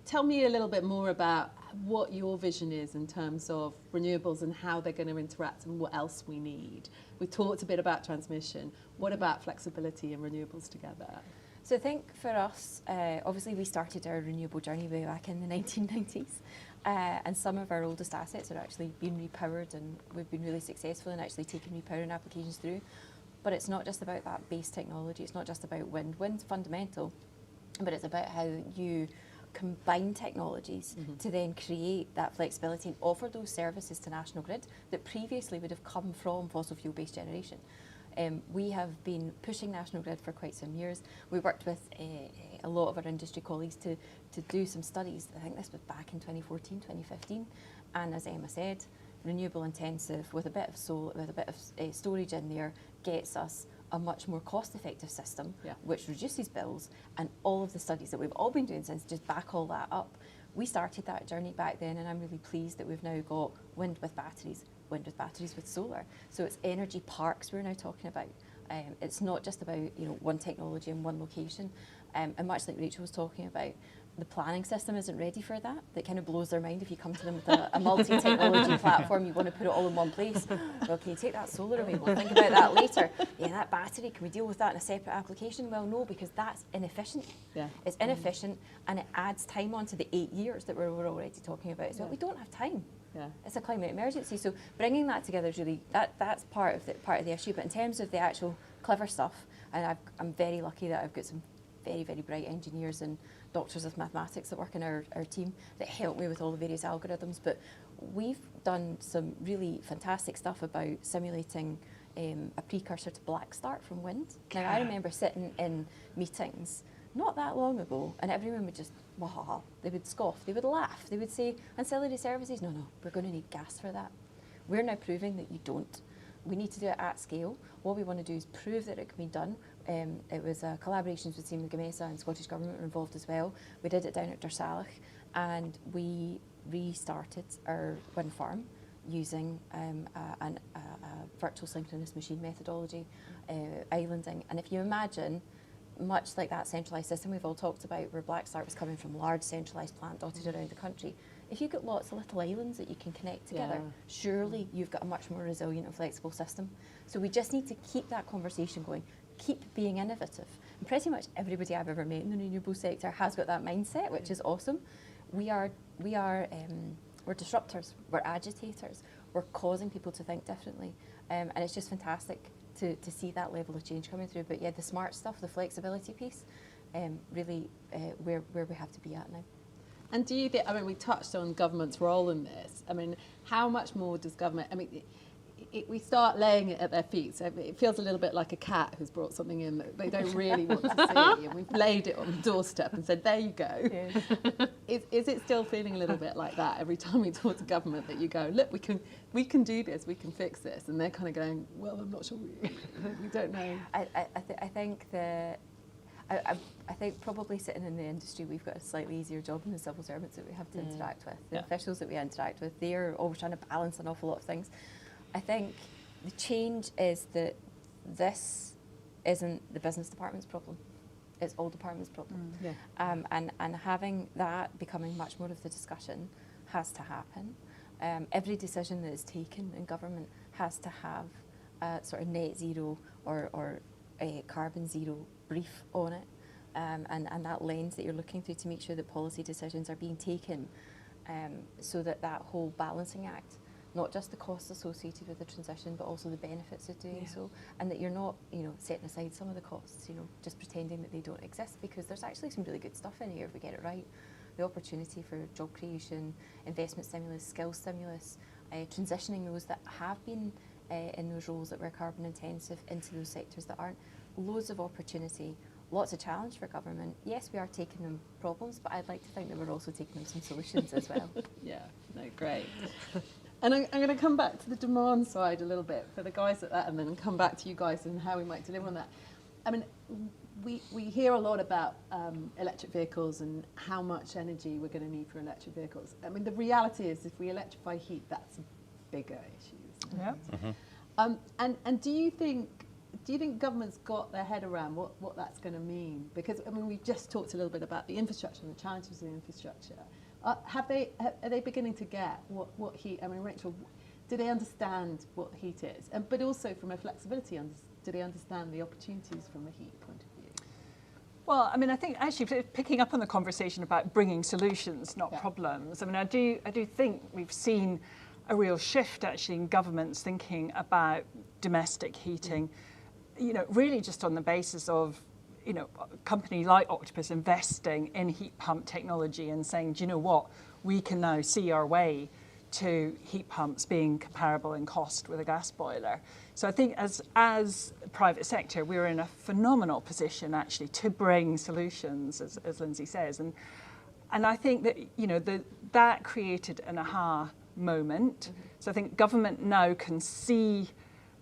A: Tell me a little bit more about what your vision is in terms of renewables and how they're going to interact and what else we need. We talked a bit about transmission. What about flexibility and renewables together?
F: So I think for us, obviously we started our renewable journey way back in the 1990s, and some of our oldest assets are actually being repowered, and we've been really successful in actually taking repowering applications through. But it's not just about that base technology, it's not just about wind. Wind's fundamental, but it's about how you combine technologies to then create that flexibility and offer those services to National Grid that previously would have come from fossil fuel-based generation. We have been pushing National Grid for quite some years. We worked with a lot of our industry colleagues to do some studies. I think this was back in 2014, 2015. And as Emma said, renewable intensive with a bit of solar, with a bit of storage in there, gets us a much more cost-effective system, which reduces bills, and all of the studies that we've all been doing since just back all that up. We started that journey back then, and I'm really pleased that we've now got wind with batteries with solar. So it's energy parks we're now talking about. It's not just about one technology in one location, and much like Rachel was talking about, the planning system isn't ready for that. That kind of blows their mind if you come to them with a multi-technology platform. You want to put it all in one place. Well, can you take that solar away? We'll think about that later. Yeah, that battery, can we deal with that in a separate application? Well, no, because that's inefficient.
A: Yeah.
F: It's inefficient, and it adds time onto the 8 years that we're already talking about. So we don't have time.
A: Yeah.
F: It's a climate emergency. So bringing that together is really, that's part of the issue. But in terms of the actual clever stuff, and I'm very lucky that I've got some very, very bright engineers and doctors of mathematics that work in our team that help me with all the various algorithms. But we've done some really fantastic stuff about simulating a precursor to black start from wind. Now, I remember sitting in meetings not that long ago, and everyone would just, wahaha, they would scoff, they would laugh, they would say, ancillary services, no, we're going to need gas for that. We're now proving that you don't. We need to do it at scale. What we want to do is prove that it can be done. It was collaborations with Siemens Gamesa and Scottish Government were involved as well. We did it down at Dursalach, and we restarted our wind farm using a virtual synchronous machine methodology, islanding. And if you imagine, much like that centralised system we've all talked about, where Black Start was coming from large centralised plant dotted around the country, if you've got lots of little islands that you can connect together, surely you've got a much more resilient and flexible system. So we just need to keep that conversation going, keep being innovative. And pretty much everybody I've ever met in the renewable sector has got that mindset, which is awesome. We're disruptors, we're agitators, we're causing people to think differently, and it's just fantastic to see that level of change coming through. But yeah, the smart stuff, the flexibility piece, really where we have to be at now.
A: And do you think, I mean, we touched on government's role in this. I mean, how much more does government, I mean, we start laying it at their feet. So it feels a little bit like a cat who's brought something in that they don't really want to see. And we've laid it on the doorstep and said, there you go. Yeah. Is it still feeling a little bit like that every time we talk to government, that you go, look, we can do this, we can fix this? And they're kind of going, well, I'm not sure, we don't know.
F: I think probably sitting in the industry, we've got a slightly easier job than the civil servants that we have to interact with. The officials that we interact with, they're always trying to balance an awful lot of things. I think the change is that this isn't the business department's problem. It's all departments' problem. And having that becoming much more of the discussion has to happen. Every decision that is taken in government has to have a sort of net zero or a carbon zero brief on it, and that lens that you're looking through to make sure that policy decisions are being taken, so that whole balancing act, not just the costs associated with the transition, but also the benefits of doing so, and that you're not, setting aside some of the costs, just pretending that they don't exist, because there's actually some really good stuff in here if we get it right. The opportunity for job creation, investment stimulus, skills stimulus, transitioning those that have been in those roles that were carbon intensive into those sectors that aren't. Loads of opportunity, lots of challenge for government. Yes, we are taking them problems, but I'd like to think that we're also taking them some solutions as well.
A: Yeah, no, great. And I'm going to come back to the demand side a little bit for the guys at that, and then come back to you guys and how we might deliver on that. I mean, we hear a lot about electric vehicles and how much energy we're going to need for electric vehicles. I mean, the reality is, if we electrify heat, that's a bigger issue, isn't it?
B: Yeah.
A: And do you think government's got their head around what that's going to mean? Because, I mean, we've just talked a little bit about the infrastructure and the challenges of the infrastructure. Are they beginning to get what heat? I mean, Rachel, do they understand what heat is? But also from a flexibility, do they understand the opportunities from a heat point of view?
B: Well, I mean, I think actually picking up on the conversation about bringing solutions, not problems. I mean, I do think we've seen a real shift actually in governments thinking about domestic heating, really just on the basis of, a company like Octopus investing in heat pump technology and saying, do you know what, we can now see our way to heat pumps being comparable in cost with a gas boiler. So I think as the private sector, we're in a phenomenal position actually to bring solutions, as Lindsay says. And I think that, that created an aha moment. So I think government now can see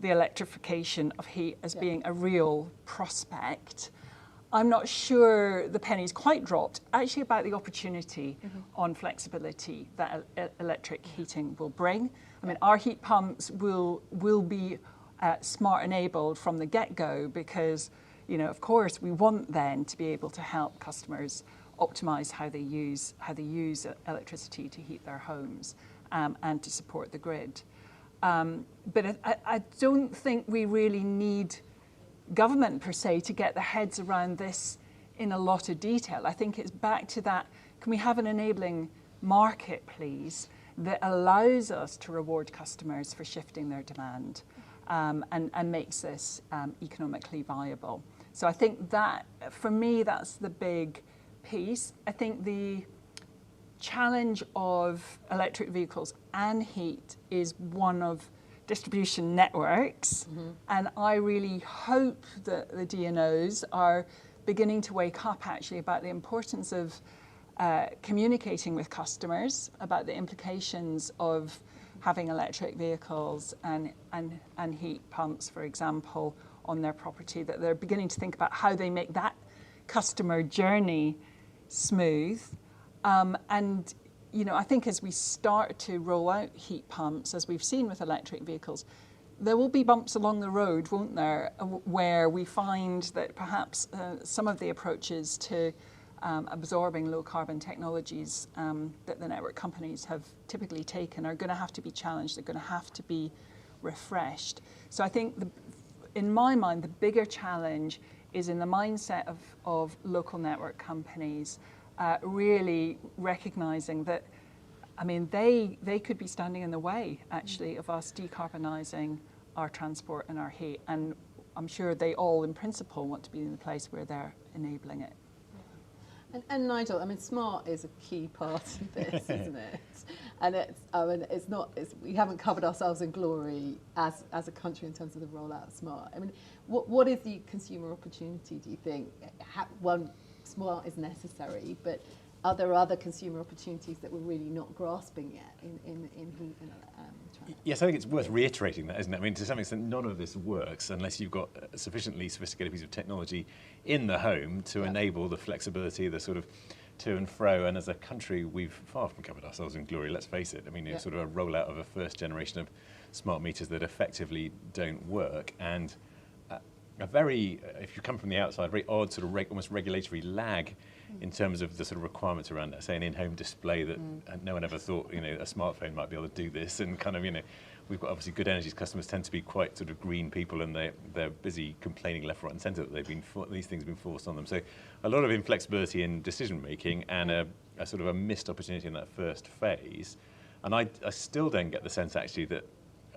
B: the electrification of heat as being a real prospect. I'm not sure the penny's quite dropped actually about the opportunity on flexibility that electric heating will bring. I mean, our heat pumps will be smart enabled from the get-go because, you know, of course, we want then to be able to help customers optimize how they use electricity to heat their homes and to support the grid. But I don't think we really need government per se to get their heads around this in a lot of detail. I think it's back to that, can we have an enabling market, please, that allows us to reward customers for shifting their demand and makes this economically viable. So I think that, for me, that's the big piece. I think the challenge of electric vehicles and heat is one of distribution networks, and I really hope that the DNOs are beginning to wake up actually about the importance of communicating with customers about the implications of having electric vehicles and heat pumps, for example, on their property, that they're beginning to think about how they make that customer journey smooth. And you know, I think as we start to roll out heat pumps, as we've seen with electric vehicles, there will be bumps along the road, won't there, where we find that perhaps some of the approaches to absorbing low carbon technologies that the network companies have typically taken are going to have to be challenged, they're going to have to be refreshed. So I think, in my mind, the bigger challenge is in the mindset of local network companies, really recognising that, I mean, they could be standing in the way, actually, of us decarbonising our transport and our heat. And I'm sure they all, in principle, want to be in the place where they're enabling it.
A: And Nigel, I mean, smart is a key part of this, isn't it? And we haven't covered ourselves in glory as a country in terms of the rollout of smart. I mean, what is the consumer opportunity, do you think? One, smart is necessary, but are there other consumer opportunities that we're really not grasping yet in heat and
C: Yes, I think it's worth reiterating that, isn't it? I mean, to some extent, none of this works unless you've got a sufficiently sophisticated piece of technology in the home to enable the flexibility, the sort of to and fro. And as a country, we've far from covered ourselves in glory, let's face it. I mean, it's sort of a rollout of a first generation of smart meters that effectively don't work. And a very, if you come from the outside, very odd sort of almost regulatory lag in terms of the sort of requirements around that, say an in-home display that no one ever thought, you know, a smartphone might be able to do this, and kind of, you know, we've got obviously good energies customers tend to be quite sort of green people, and they're busy complaining left, right and centre that these things have been forced on them. So a lot of inflexibility in decision making and a sort of a missed opportunity in that first phase. And I still don't get the sense actually that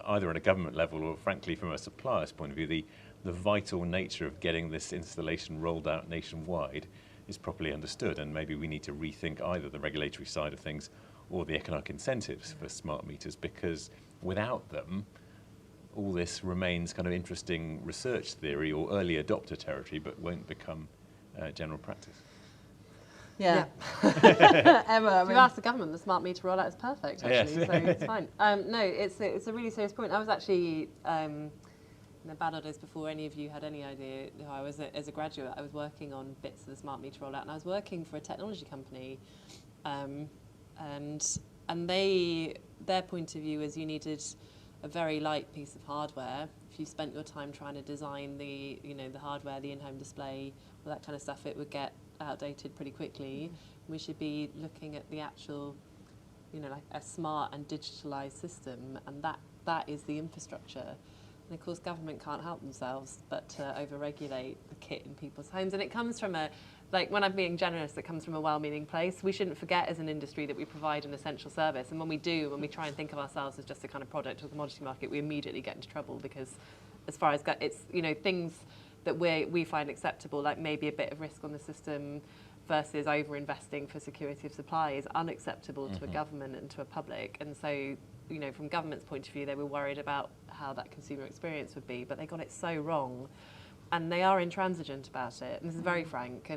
C: either at a government level or frankly from a supplier's point of view, the vital nature of getting this installation rolled out nationwide is properly understood, and maybe we need to rethink either the regulatory side of things or the economic incentives for smart meters, because without them, all this remains kind of interesting research theory or early adopter territory, but won't become general practice.
A: Yeah. Emma,
E: If you ask the government, the smart meter rollout is perfect, actually,
C: Yes.
E: so it's fine. No, it's a really serious point. I was actually, in the bad old days before any of you had any idea who I was as a graduate, I was working on bits of the smart meter rollout, and I was working for a technology company, and their point of view is you needed a very light piece of hardware. If you spent your time trying to design the hardware, the in-home display, all that kind of stuff, it would get outdated pretty quickly. We should be looking at the actual, like a smart and digitalized system, and that is the infrastructure. And of course, government can't help themselves but to overregulate the kit in people's homes. And it comes from when I'm being generous, it comes from a well-meaning place. We shouldn't forget as an industry that we provide an essential service. And when we try and think of ourselves as just a kind of product of the commodity market, we immediately get into trouble, because as far as it's, things that we find acceptable, like maybe a bit of risk on the system versus over-investing for security of supply, is unacceptable to a government and to a public. And so, from government's point of view, they were worried about how that consumer experience would be, but they got it so wrong. And they are intransigent about it. And this is very frank,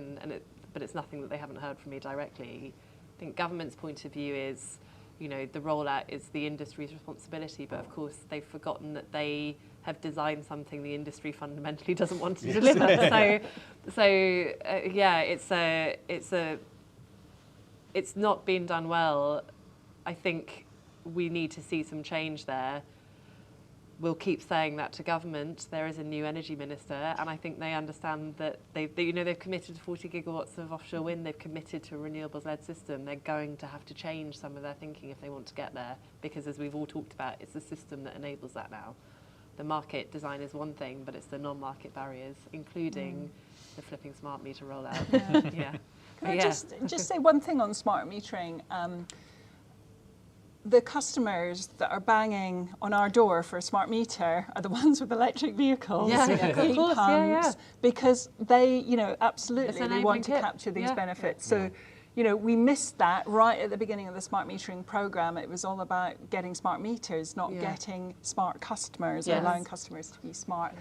E: but it's nothing that they haven't heard from me directly. I think government's point of view is, you know, the rollout is the industry's responsibility, but of course they've forgotten that they have designed something the industry fundamentally doesn't want to deliver. Yeah, it's not been done well. I think we need to see some change there. We'll keep saying that to government. There is a new energy minister, and I think they understand that they've committed to 40 gigawatts of offshore wind. They've committed to a renewables-led system. They're going to have to change some of their thinking if they want to get there, because as we've all talked about, it's the system that enables that now. The market design is one thing, but it's the non-market barriers, including the flipping smart meter rollout. Yeah.
B: Can I just say one thing on smart metering? The customers that are banging on our door for a smart meter are the ones with electric vehicles, heat pumps, because they, you know, absolutely they want to capture these benefits. So, you know, we missed that right at the beginning of the smart metering program. It was all about getting smart meters, not getting smart customers or allowing customers to be smart.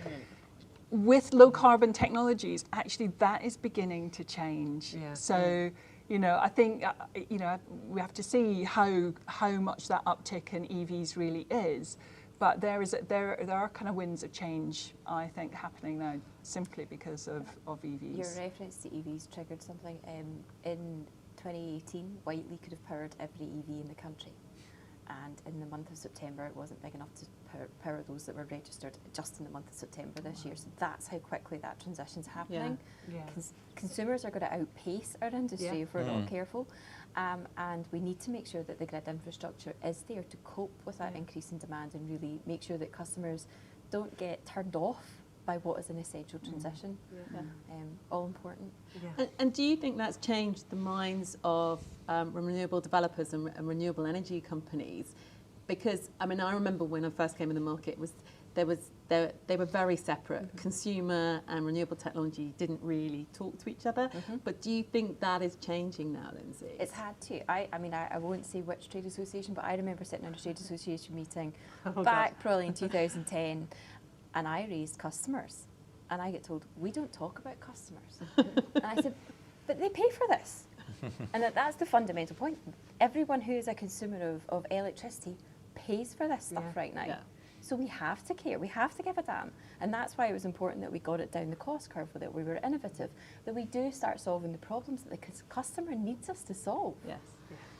B: With low carbon technologies, actually that is beginning to change. So, you know, I think, you know, we have to see how much that uptick in EVs really is. But there are kind of winds of change, I think, happening now simply because of EVs.
F: Your reference to EVs triggered something. In 2018, Whiteley could have powered every EV in the country. And in the month of September, it wasn't big enough to power those that were registered just in the month of September this year. So that's how quickly that transition's happening. Consumers are going to outpace our industry if we're not careful. And we need to make sure that the grid infrastructure is there to cope with that increase in demand and really make sure that customers don't get turned off by what is an essential transition. All important.
A: And do you think that's changed the minds of renewable developers and renewable energy companies? Because, I mean, I remember when I first came in the market, they were very separate. Consumer and renewable technology didn't really talk to each other. But do you think that is changing now, Lindsay?
F: It's had to. I mean, I won't say which trade association, but I remember sitting in a trade association meeting back probably in 2010, and I raised customers. And I get told, we don't talk about customers. And I said, but they pay for this. And that's the fundamental point. Everyone who is a consumer of electricity pays for this stuff right now. So we have to care, we have to give a damn. And that's why it was important that we got it down the cost curve, that we were innovative, that we do start solving the problems that the customer needs us to solve.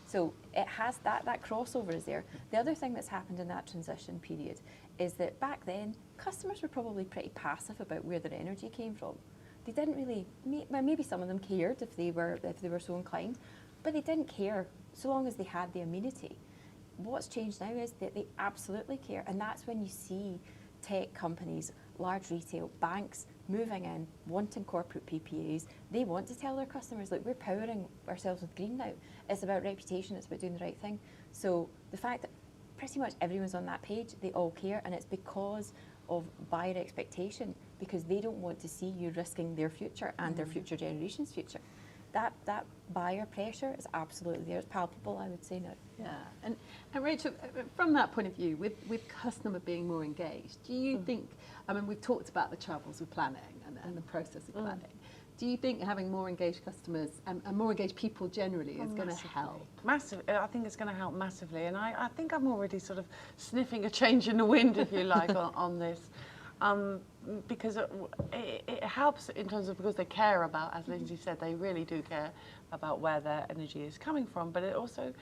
F: So it has that crossover is there. The other thing that's happened in that transition period is that back then, customers were probably pretty passive about where their energy came from. They didn't really, maybe some of them cared if they were so inclined, but they didn't care so long as they had the amenity. What's changed now is that they absolutely care, and that's when you see tech companies, large retail, banks moving in, wanting corporate PPAs. They want to tell their customers, look, we're powering ourselves with green now. It's about reputation, it's about doing the right thing. So the fact that pretty much everyone's on that page, they all care, and it's because of buyer expectation, because they don't want to see you risking their future and their future generations' future. That buyer pressure is absolutely there. It's palpable, I would say now.
A: And Rachel, from that point of view, with customer being more engaged, do you think, I mean, we've talked about the troubles with planning and the process of planning. Do you think having more engaged customers and more engaged people generally is going to help?
D: Massively. I think it's going to help massively. And I think I'm already sort of sniffing a change in the wind, if you like, on this. Because it helps in terms of, because they care about, as Lindsay said, they really do care about where their energy is coming from. But it also,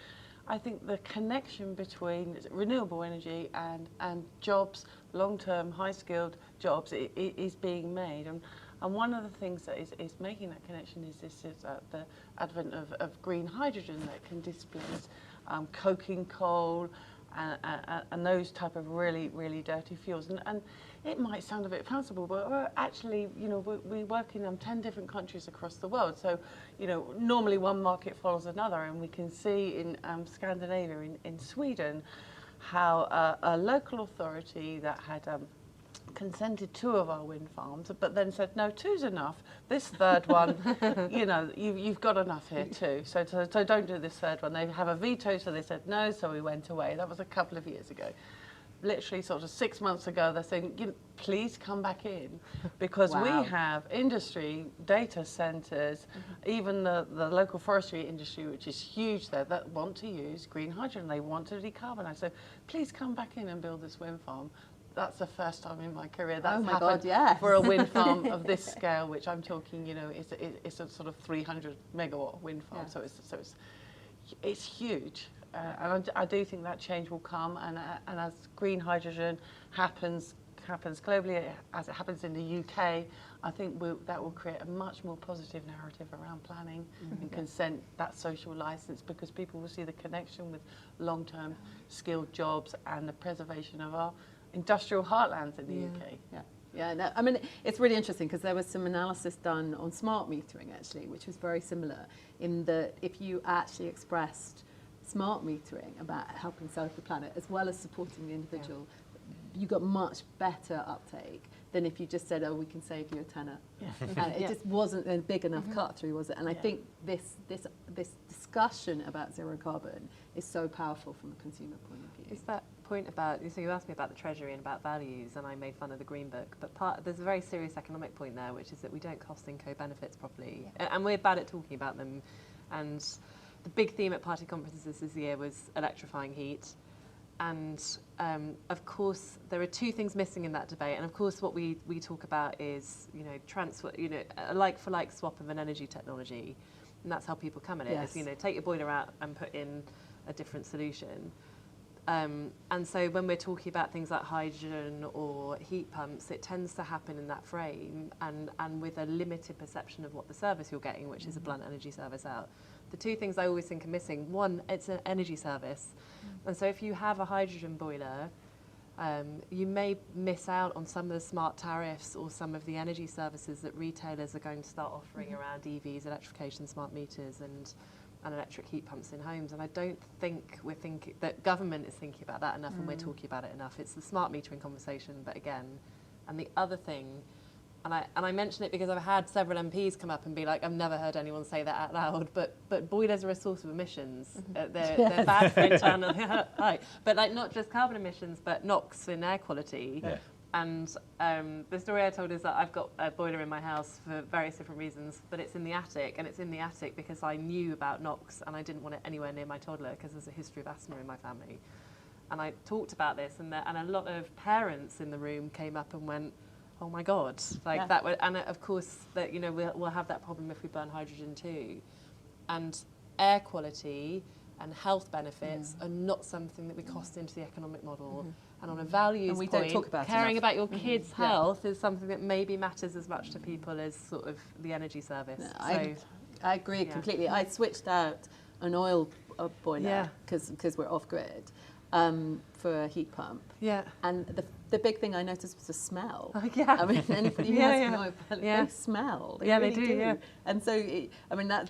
D: I think the connection between renewable energy and jobs, long-term, high-skilled jobs, is being made. And one of the things that is making that connection is the advent of green hydrogen that can displace coking coal and those type of really, really dirty fuels. And it might sound a bit fanciful, but we're actually, you know, we work in 10 different countries across the world. So, you know, normally one market follows another, and we can see in Scandinavia, in Sweden, how a local authority that had consented 2 of our wind farms, but then said, no, 2's enough. This third one, you know, you've got enough here too. So don't do this third one. They have a veto, so they said no, so we went away. That was a couple of years ago. literally sort of 6 months ago, they're saying, please come back in, because
A: Wow.
D: we have industry, data centres, even the local forestry industry, which is huge there, that want to use green hydrogen. They want to decarbonise. So please come back in and build this wind farm. That's the first time in my career that's
A: Oh my
D: happened
A: God, yes.
D: for a wind farm of this scale, which I'm talking, it's a sort of 300 megawatt wind farm.
A: Yes.
D: So it's huge. And I do think that change will come, and as green hydrogen happens globally, as it happens in the UK, I think that will create a much more positive narrative around planning and consent, that social license, because people will see the connection with long-term skilled jobs and the preservation of our industrial heartlands in the UK.
A: Yeah. Yeah, no, I mean, it's really interesting because there was some analysis done on smart metering, actually, which was very similar in that if you actually expressed smart metering about helping save the planet as well as supporting the individual, you got much better uptake than if you just said, oh, we can save you a tenner. And it just wasn't a big enough cut through, was it? And I think this discussion about zero carbon is so powerful from a consumer point of view.
E: Is that point about, so you asked me about the Treasury and about values, and I made fun of the Green Book, but there's a very serious economic point there, which is that we don't cost benefits properly, and we're bad at talking about them. And the big theme at party conferences this year was electrifying heat. And of course, there are two things missing in that debate. And of course, what we talk about is, transfer, a like-for-like swap of an energy technology, and that's how people come at it.
A: Yes.
E: Is, take your boiler out and put in a different solution. And so when we're talking about things like hydrogen or heat pumps, it tends to happen in that frame and with a limited perception of what the service you're getting, which is a blunt energy service out. The two things I always think are missing: one, it's an energy service. And so if you have a hydrogen boiler, you may miss out on some of the smart tariffs or some of the energy services that retailers are going to start offering around EVs, electrification, smart meters, and electric heat pumps in homes. And I don't think we're thinking that government is thinking about that enough, and we're talking about it enough. It's the smart metering conversation, but again, and the other thing, and I mention it because I've had several MPs come up and be like, I've never heard anyone say that out loud, but boilers are a source of emissions. They're bad for internal, but like not just carbon emissions, but NOx in air quality.
C: Yeah.
E: And the story I told is that I've got a boiler in my house for various different reasons, but it's in the attic, and it's in the attic because I knew about NOx and I didn't want it anywhere near my toddler because there's a history of asthma in my family. And I talked about this, and a lot of parents in the room came up and went, oh my God, like that would, and of course that we'll have that problem if we burn hydrogen too. And air quality and health benefits are not something that we cost into the economic model. And on a values
A: And we
E: point,
A: don't talk about
E: caring
A: enough.
E: about your kids' health is something that maybe matters as much to people as sort of the energy service.
A: No,
E: So,
A: I agree completely. I switched out an oil boiler
E: Yeah.
A: because we're off grid for a heat pump.
E: yeah.
A: And the big thing I noticed was the smell.
E: Yeah.
A: I mean, anybody who
E: Yeah,
A: has
E: yeah.
A: an oil pellet,
E: Yeah.
A: they smell.
E: Yeah, they
A: really
E: do, yeah.
A: And so,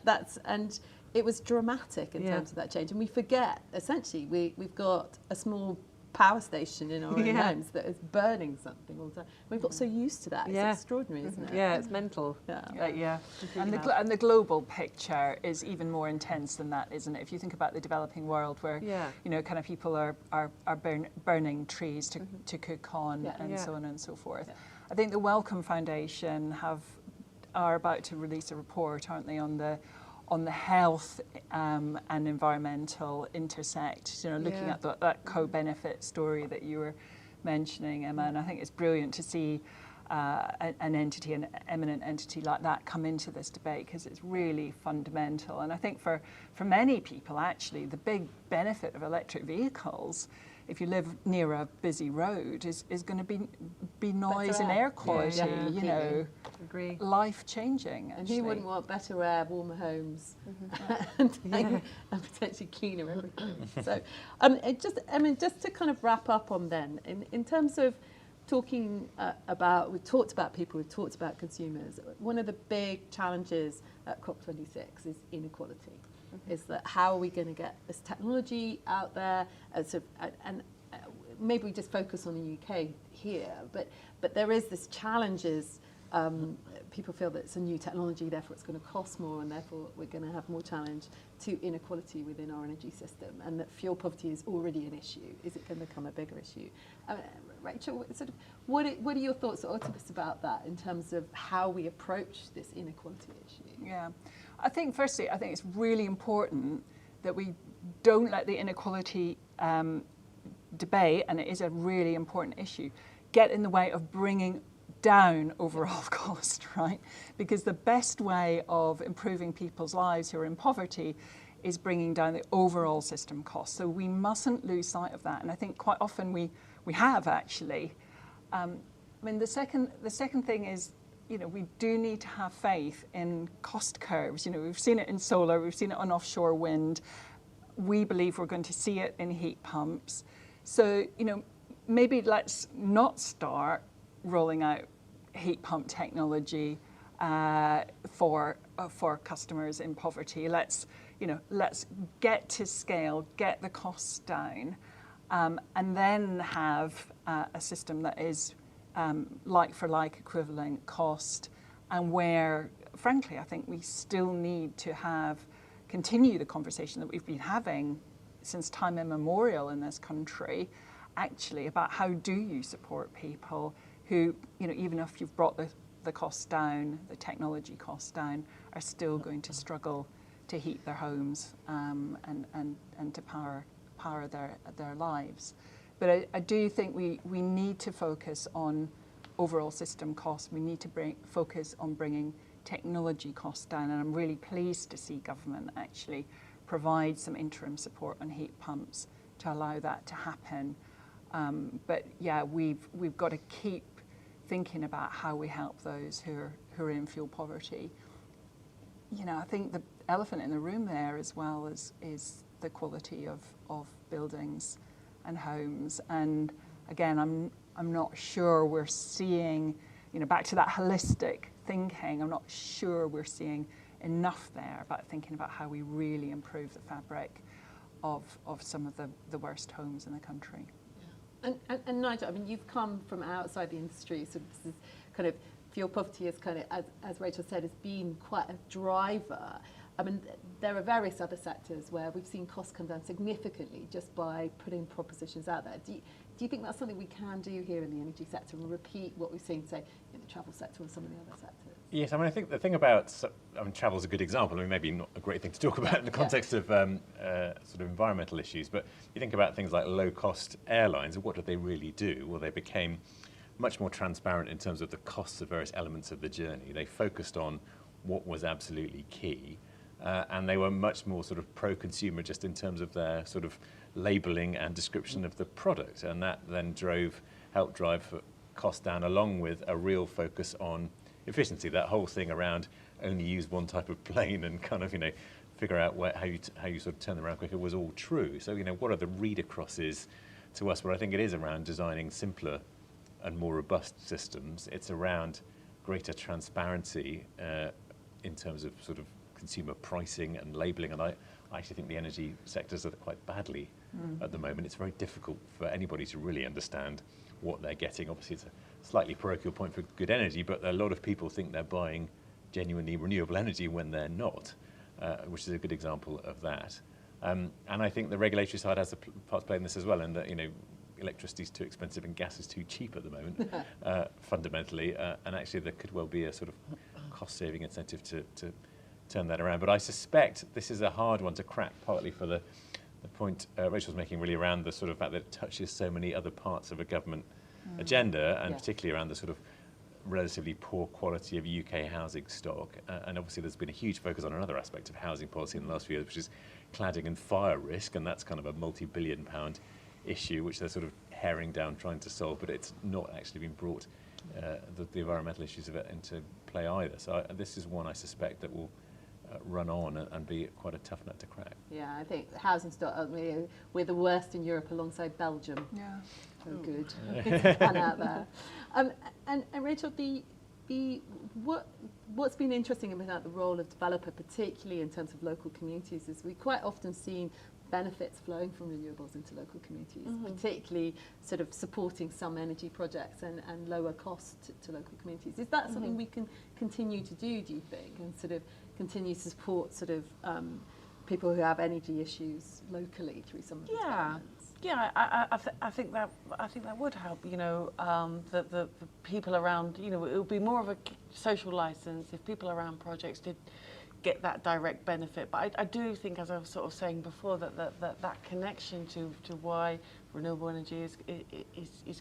A: that's and it was dramatic in terms of that change. And we forget, essentially, we've got a small power station in our own homes that is burning something all the time. We've got so used to that. It's extraordinary, isn't it?
E: Yeah, it's mental.
A: Yeah.
B: And the global picture is even more intense than that, isn't it? If you think about the developing world, where kind of people are burning trees to cook on and so on and so forth. I think the Wellcome Foundation are about to release a report, aren't they, on the health and environmental intersect, looking at that co-benefit story that you were mentioning, Emma. And I think it's brilliant to see an eminent entity like that come into this debate, because it's really fundamental. And I think for many people, actually, the big benefit of electric vehicles, if you live near a busy road, is going to be noise and air quality,
E: Agree.
B: life-changing.
A: And who wouldn't want better air, warmer homes, and potentially cleaner everything? So, just to kind of wrap up on then, in terms of talking about, we've talked about people, we've talked about consumers. One of the big challenges at COP26 is inequality. Is that how are we going to get this technology out there? And maybe we just focus on the UK here, but there is this challenges people feel that it's a new technology, therefore it's going to cost more, and therefore we're going to have more challenge to inequality within our energy system, and that fuel poverty is already an issue. Is it going to become a bigger issue? Rachel, sort of, what are your thoughts or tips about that in terms of how we approach this inequality issue?
B: Yeah, I think firstly, I think it's really important that we don't let the inequality debate, and it is a really important issue, get in the way of bringing down overall cost, right? Because the best way of improving people's lives who are in poverty is bringing down the overall system cost. So we mustn't lose sight of that. And I think quite often we have actually. I mean, the second thing is, you know, we do need to have faith in cost curves. You know, we've seen it in solar, we've seen it on offshore wind. We believe we're going to see it in heat pumps. So, you know, maybe let's not start rolling out heat pump technology for customers in poverty. Let's get to scale, get the costs down, and then have a system that is like for like equivalent cost, and where, frankly, I think we still need to continue the conversation that we've been having since time immemorial in this country, actually, about how do you support people who, you know, even if you've brought the costs down, the technology costs down, are still going to struggle to heat their homes and to power their lives. But I do think we need to focus on overall system costs. We need to focus on bringing technology costs down, and I'm really pleased to see government actually provide some interim support on heat pumps to allow that to happen. But yeah, we've got to keep thinking about how we help those who are in fuel poverty. You know, I think the elephant in the room there as well is the quality of buildings and homes. And again, I'm not sure we're seeing, you know, back to that holistic thinking, I'm not sure we're seeing enough there about thinking about how we really improve the fabric of some of the worst homes in the country.
A: And Nigel, I mean, you've come from outside the industry, so this is kind of fuel poverty is kind of, as Rachel said, has been quite a driver. I mean, there are various other sectors where we've seen costs come down significantly just by putting propositions out there. Do you think that's something we can do here in the energy sector and repeat what we've seen, say, in the travel sector or some of the other sectors?
C: Yes, I mean, I think the thing about, travel is a good example. I mean, maybe not a great thing to talk about in the context of sort of environmental issues, but you think about things like low-cost airlines, what did they really do? Well, they became much more transparent in terms of the costs of various elements of the journey. They focused on what was absolutely key, and they were much more sort of pro-consumer just in terms of their sort of labelling and description of the product, and that then helped drive costs down, along with a real focus on efficiency. That whole thing around only use one type of plane and kind of, you know, figure out how you sort of turn them around quicker was all true. So, you know, what are the read acrosses to us? Well, I think it is around designing simpler and more robust systems. It's around greater transparency in terms of sort of consumer pricing and labelling. And I actually think the energy sectors are quite badly at the moment. It's very difficult for anybody to really understand what they're getting. Obviously, it's a slightly parochial point for good energy, but a lot of people think they're buying genuinely renewable energy when they're not, which is a good example of that. And I think the regulatory side has a part to play in this as well, and that, you know, electricity is too expensive and gas is too cheap at the moment, fundamentally, and actually there could well be a sort of cost-saving incentive to turn that around. But I suspect this is a hard one to crack, partly for the point Rachel's making, really around the sort of fact that it touches so many other parts of a government agenda, and particularly around the sort of relatively poor quality of UK housing stock. And obviously there's been a huge focus on another aspect of housing policy in the last few years, which is cladding and fire risk, and that's kind of a multi-billion-pound issue which they're sort of herring down trying to solve, but it's not actually been brought the environmental issues of it into play either. So this is one I suspect that will run on and be quite a tough nut to crack.
A: Yeah, I think housing stock, we're the worst in Europe alongside Belgium.
B: Yeah.
A: So good. Good fun out there. And Rachel, what's been interesting about the role of developer, particularly in terms of local communities, is we quite often seen benefits flowing from renewables into local communities, particularly sort of supporting some energy projects and lower cost to local communities. Is that something we can continue to do you think, and sort of continue to support sort of people who have energy issues locally through some of the developments?
D: Yeah, I think that would help. The people around. It would be more of a social license if people around projects did get that direct benefit. But I do think, as I was sort of saying before, that connection to why renewable energy is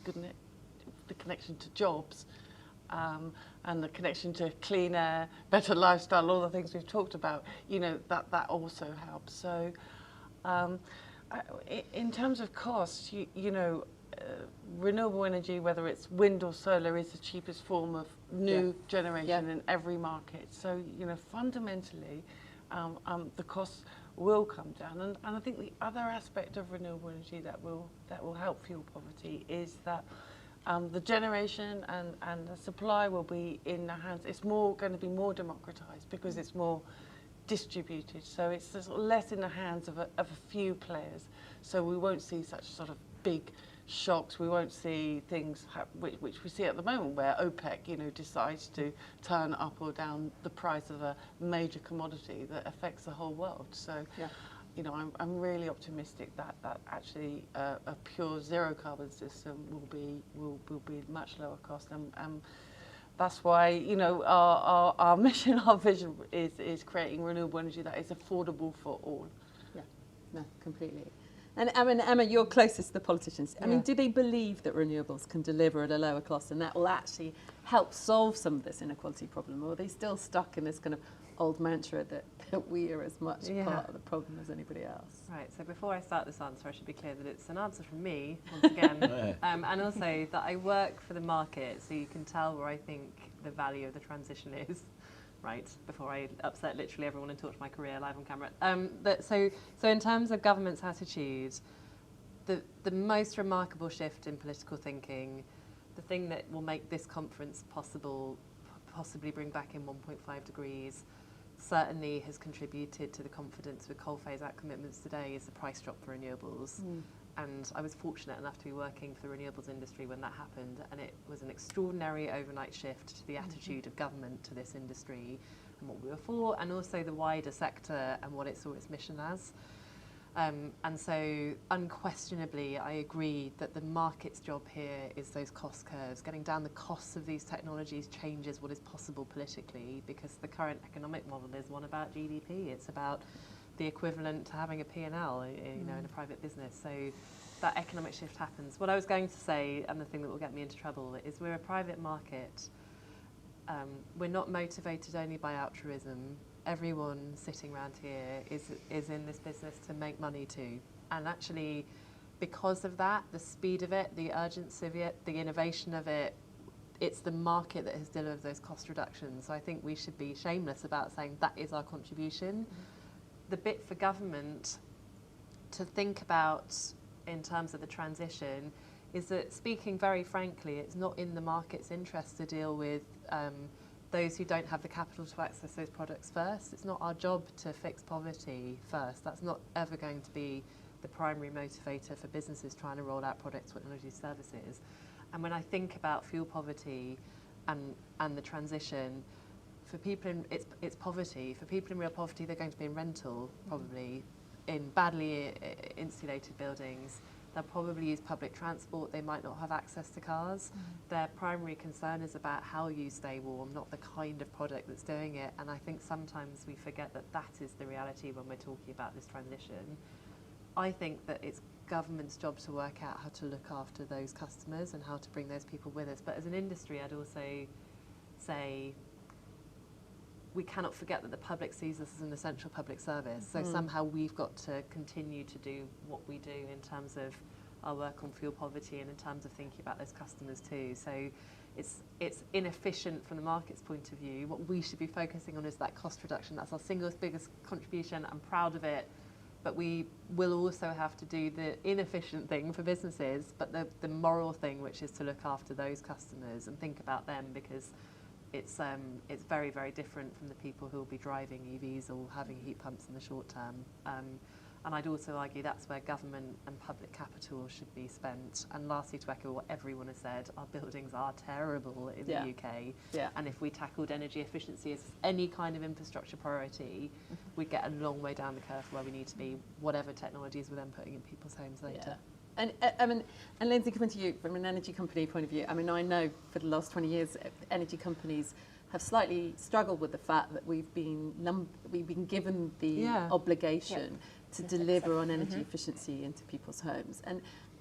D: good, the connection to jobs, and the connection to clean air, better lifestyle, all the things we've talked about. That also helps. So. In terms of cost, renewable energy, whether it's wind or solar, is the cheapest form of new generation in every market. So, fundamentally, the costs will come down. And I think the other aspect of renewable energy that will help fuel poverty is that the generation and the supply will be in the hands. It's going to be more democratized because it's more distributed, so it's less in the hands of a few players. So we won't see such sort of big shocks. We won't see things which we see at the moment, where OPEC, decides to turn up or down the price of a major commodity that affects the whole world. So, I'm really optimistic that actually a pure zero carbon system will be much lower cost, and that's why, our mission, our vision is creating renewable energy that is affordable for all.
A: Yeah, no, completely. And Emma, you're closest to the politicians. I mean, do they believe that renewables can deliver at a lower cost and that will actually help solve some of this inequality problem? Or are they still stuck in this kind of old mantra that we are as much part of the problem as anybody else?
E: Right, so before I start this answer, I should be clear that it's an answer from me, once again, and also that I work for the market, so you can tell where I think the value of the transition is, right, before I upset literally everyone and talk to my career live on camera. So in terms of government's attitude, the most remarkable shift in political thinking, the thing that will make this conference possible, possibly bring back in 1.5 degrees, certainly has contributed to the confidence with coal phase out commitments today, is the price drop for renewables. And I was fortunate enough to be working for the renewables industry when that happened, and it was an extraordinary overnight shift to the attitude of government to this industry and what we were for, and also the wider sector and what it saw its mission as. And so unquestionably, I agree that the market's job here is those cost curves. Getting down the costs of these technologies changes what is possible politically, because the current economic model is one about GDP. It's about the equivalent to having a P&L, in a private business. So that economic shift happens. What I was going to say, and the thing that will get me into trouble, is we're a private market. We're not motivated only by altruism. Everyone sitting around here is in this business to make money too. And actually, because of that, the speed of it, the urgency of it, the innovation of it, it's the market that has delivered those cost reductions. So I think we should be shameless about saying that is our contribution. The bit for government to think about in terms of the transition is that, speaking very frankly, it's not in the market's interest to deal with those who don't have the capital to access those products first. It's not our job to fix poverty first. That's not ever going to be the primary motivator for businesses trying to roll out products, technology, services. And when I think about fuel poverty and the transition, for people in it's poverty. For people in real poverty, they're going to be in rental, probably, in badly insulated buildings. They'll probably use public transport. They might not have access to cars. Their primary concern is about how you stay warm, not the kind of product that's doing it. And I think sometimes we forget that that is the reality when we're talking about this transition. I think that it's government's job to work out how to look after those customers and how to bring those people with us. But as an industry, I'd also say we cannot forget that the public sees us as an essential public service. So somehow we've got to continue to do what we do in terms of our work on fuel poverty and in terms of thinking about those customers too. So it's inefficient from the market's point of view. What we should be focusing on is that cost reduction. That's our single biggest contribution. I'm proud of it. But we will also have to do the inefficient thing for businesses, but the moral thing, which is to look after those customers and think about them, because it's very, very different from the people who will be driving EVs or having heat pumps in the short term. And I'd also argue that's where government and public capital should be spent. And lastly, to echo what everyone has said, our buildings are terrible in the UK.
A: Yeah.
E: And if we tackled energy efficiency as any kind of infrastructure priority, we'd get a long way down the curve where we need to be, whatever technologies we're then putting in people's homes later.
A: And and Lindsay, coming to you from an energy company point of view, I mean, I know for the last 20 years, energy companies have slightly struggled with the fact that we've been given the obligation to deliver on energy efficiency into people's homes,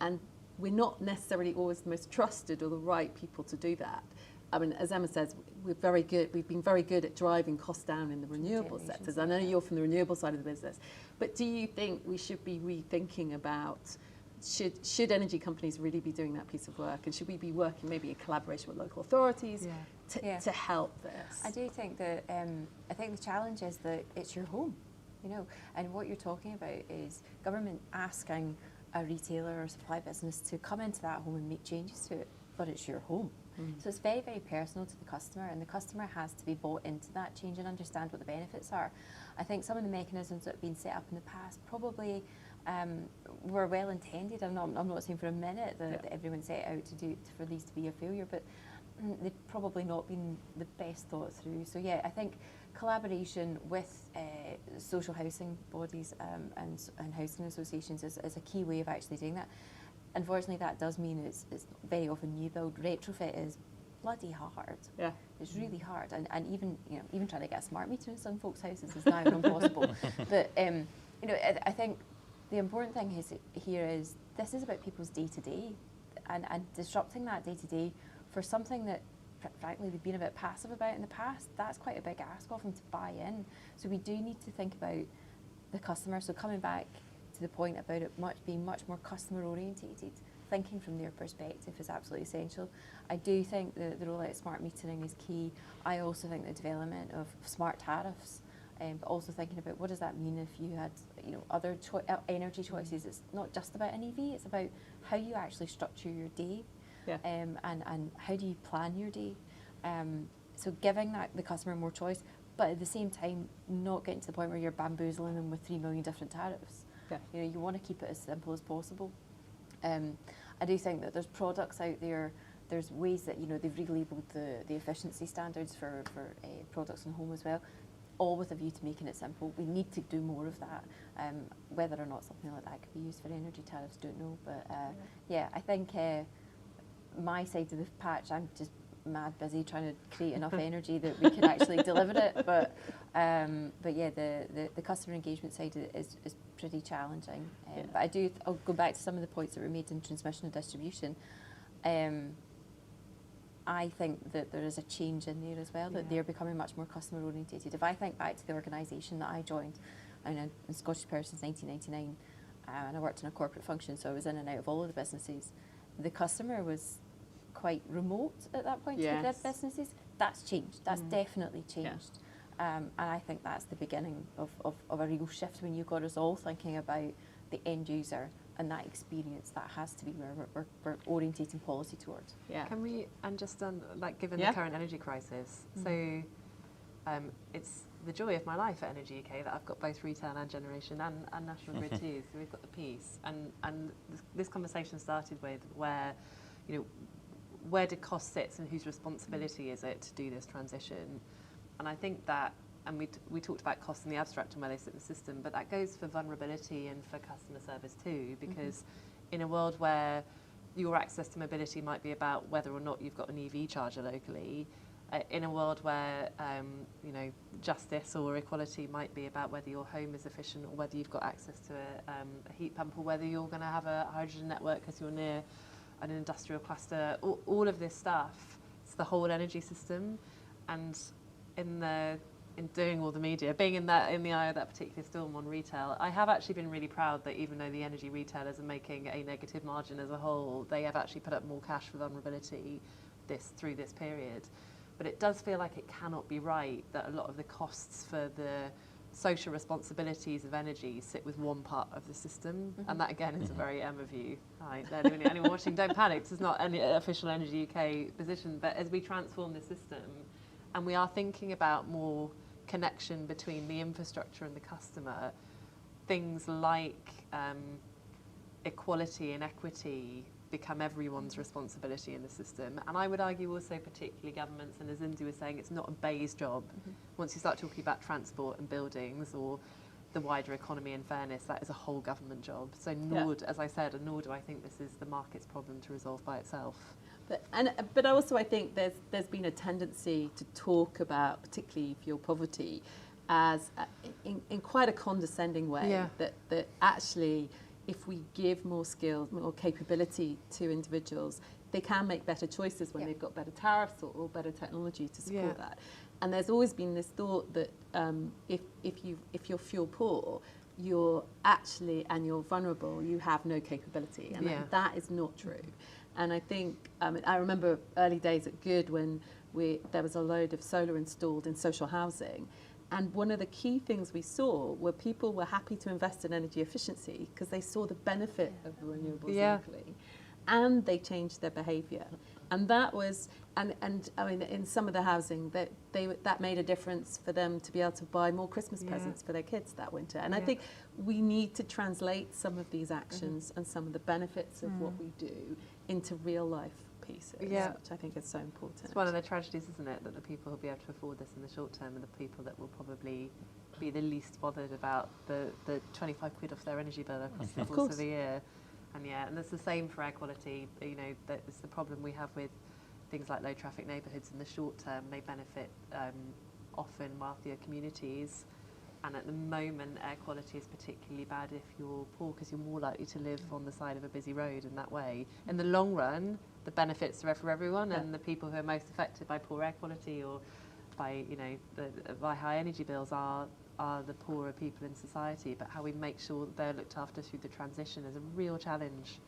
A: and we're not necessarily always the most trusted or the right people to do that. I mean, as Emma says, we've been very good at driving costs down in the renewable sectors. I know you're from the renewable side of the business, but do you think we should be rethinking about should energy companies really be doing that piece of work, and should we be working maybe in collaboration with local authorities to help this?
F: I do think that I think the challenge is that it's your home, you know, and what you're talking about is government asking a retailer or supply business to come into that home and make changes to it, but it's your home. So it's very, very personal to the customer, and the customer has to be bought into that change and understand what the benefits are. I think some of the mechanisms that have been set up in the past probably were well intended. I'm not saying for a minute that everyone set out for these to be a failure, but they've probably not been the best thought through. So yeah, I think collaboration with social housing bodies and housing associations is a key way of actually doing that. Unfortunately, that does mean it's very often new build. Retrofit is bloody hard. Yeah, it's really hard, and even trying to get a smart meter in some folks' houses is now impossible. But I think the important thing here is this is about people's day to day, and disrupting that day to day for something that frankly they've been a bit passive about in the past. That's quite a big ask of them to buy in. So we do need to think about the customer. So coming back to the point about it being much more customer orientated, thinking from their perspective is absolutely essential. I do think the rollout of smart metering is key. I also think the development of smart tariffs, but also thinking about what does that mean if you had other energy choices. It's not just about an EV, it's about how you actually structure your day, and how do you plan your day. So giving the customer more choice, but at the same time not getting to the point where you're bamboozling them with 3 million different tariffs. You want to keep it as simple as possible. I do think that there's products out there, there's ways that they've relabeled the efficiency standards for products in home as well, all with a view to making it simple. We need to do more of that. Whether or not something like that could be used for energy tariffs, don't know. But I think my side of the patch, I'm just mad busy trying to create enough energy that we can actually deliver it. But yeah, the customer engagement side is pretty challenging. But I'll go back to some of the points that were made in transmission and distribution. I think that there is a change in there as well, that they're becoming much more customer orientated. If I think back to the organisation that I joined, I'm a Scottish Power since 1999, and I worked in a corporate function, so I was in and out of all of the businesses. The customer was quite remote at that point to the grid businesses. That's changed. That's definitely changed. And I think that's the beginning of a real shift when you've got us all thinking about the end user and that experience. That has to be where we're orientating policy towards.
E: Can we, and just given the current energy crisis, so it's the joy of my life at Energy UK that I've got both retail and generation and National Grid too, so we've got the piece. And this conversation started with where do costs sit and whose responsibility is it to do this transition? And I think that, and we talked about costs in the abstract and where they sit in the system, but that goes for vulnerability and for customer service too, because in a world where your access to mobility might be about whether or not you've got an EV charger locally, in a world where justice or equality might be about whether your home is efficient or whether you've got access to a heat pump or whether you're going to have a hydrogen network because you're near an industrial cluster, all of this stuff, it's the whole energy system. And in doing all the media, being in the eye of that particular storm on retail, I have actually been really proud that even though the energy retailers are making a negative margin as a whole, they have actually put up more cash for vulnerability through this period. But it does feel like it cannot be right that a lot of the costs for the social responsibilities of energy sit with one part of the system, and that again is a very Emma view. Anyone watching, don't panic, this is not any official Energy UK position, but as we transform the system and we are thinking about more connection between the infrastructure and the customer, things like equality and equity become everyone's responsibility in the system. And I would argue also particularly governments, and as Indu was saying, it's not a BEI's job. Once you start talking about transport and buildings or the wider economy and fairness, that is a whole government job. So nor, as I said, nor do I think this is the market's problem to resolve by itself.
A: But also I think there's been a tendency to talk about, particularly fuel poverty, as in quite a condescending way, that actually if we give more skills, more capability to individuals, they can make better choices when they've got better tariffs or better technology to support that. And there's always been this thought that if you're fuel poor, you're actually, and you're vulnerable, you have no capability. And that is not true. And I think, I remember early days at Good when there was a load of solar installed in social housing. And one of the key things we saw were people were happy to invest in energy efficiency because they saw the benefit of renewables locally, and they changed their behaviour. And that was, and I mean, in some of the housing, that made a difference for them to be able to buy more Christmas presents for their kids that winter. And I think we need to translate some of these actions and some of the benefits of what we do into real life pieces, which I think is so important.
E: It's one of the tragedies, isn't it, that the people who'll be able to afford this in the short term are the people that will probably be the least bothered about the 25 quid off their energy bill across the course of the year. And it's the same for air quality. You know, that's the problem we have with things like low traffic neighbourhoods. In the short term, they benefit often wealthier communities. And at the moment, air quality is particularly bad if you're poor, because you're more likely to live on the side of a busy road in that way. In the long run, the benefits are for everyone, and the people who are most affected by poor air quality or by, you know, by high energy bills are the poorer people in society. But how we make sure that they're looked after through the transition is a real challenge.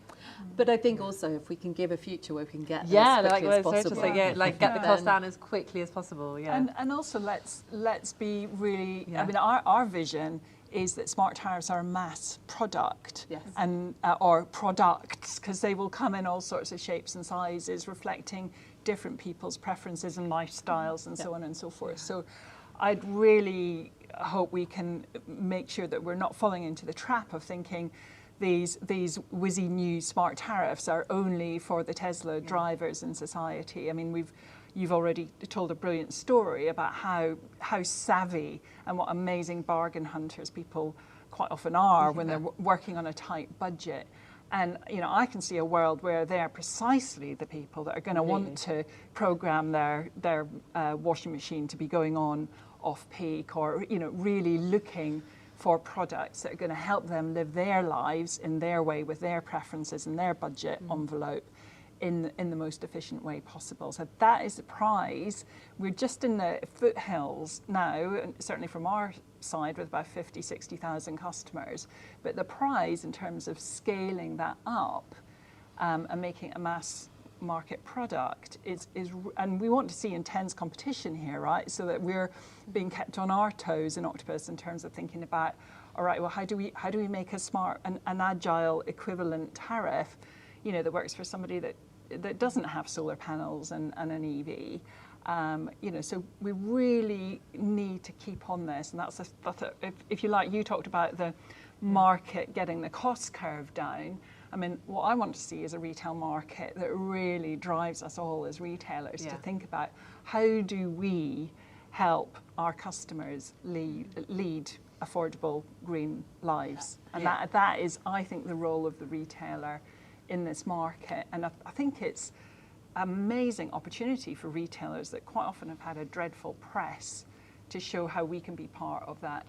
A: But I think also if we can give a future where we can get there as quickly as possible.
E: Get the cost down as quickly as possible.
B: And also let's be really. I mean, our vision is that smart tariffs are a mass product, and or products, because they will come in all sorts of shapes and sizes, reflecting different people's preferences and lifestyles and so on and so forth. So I'd really hope we can make sure that we're not falling into the trap of thinking these whizzy new smart tariffs are only for the Tesla drivers in society. I mean, you've already told a brilliant story about how savvy and what amazing bargain hunters people quite often are when they're working on a tight budget. And, you know, I can see a world where they're precisely the people that are going to want to program their washing machine to be going on off peak, or, you know, really looking for products that are going to help them live their lives in their way with their preferences and their budget envelope in the most efficient way possible. So that is the prize. We're just in the foothills now, certainly from our side, with about 50, 60,000 customers. But the prize in terms of scaling that up and making a mass market product is, and we want to see intense competition here, right? So that we're being kept on our toes in Octopus in terms of thinking about, all right, well, how do we make a smart and an agile equivalent tariff, you know, that works for somebody that doesn't have solar panels and an EV. You know, so we really need to keep on this, and that's if you like, you talked about the market getting the cost curve down. I mean, what I want to see is a retail market that really drives us all as retailers to think about how do we help our customers lead affordable green lives, and that is, I think, the role of the retailer in this market. And I think it's amazing opportunity for retailers that quite often have had a dreadful press to show how we can be part of that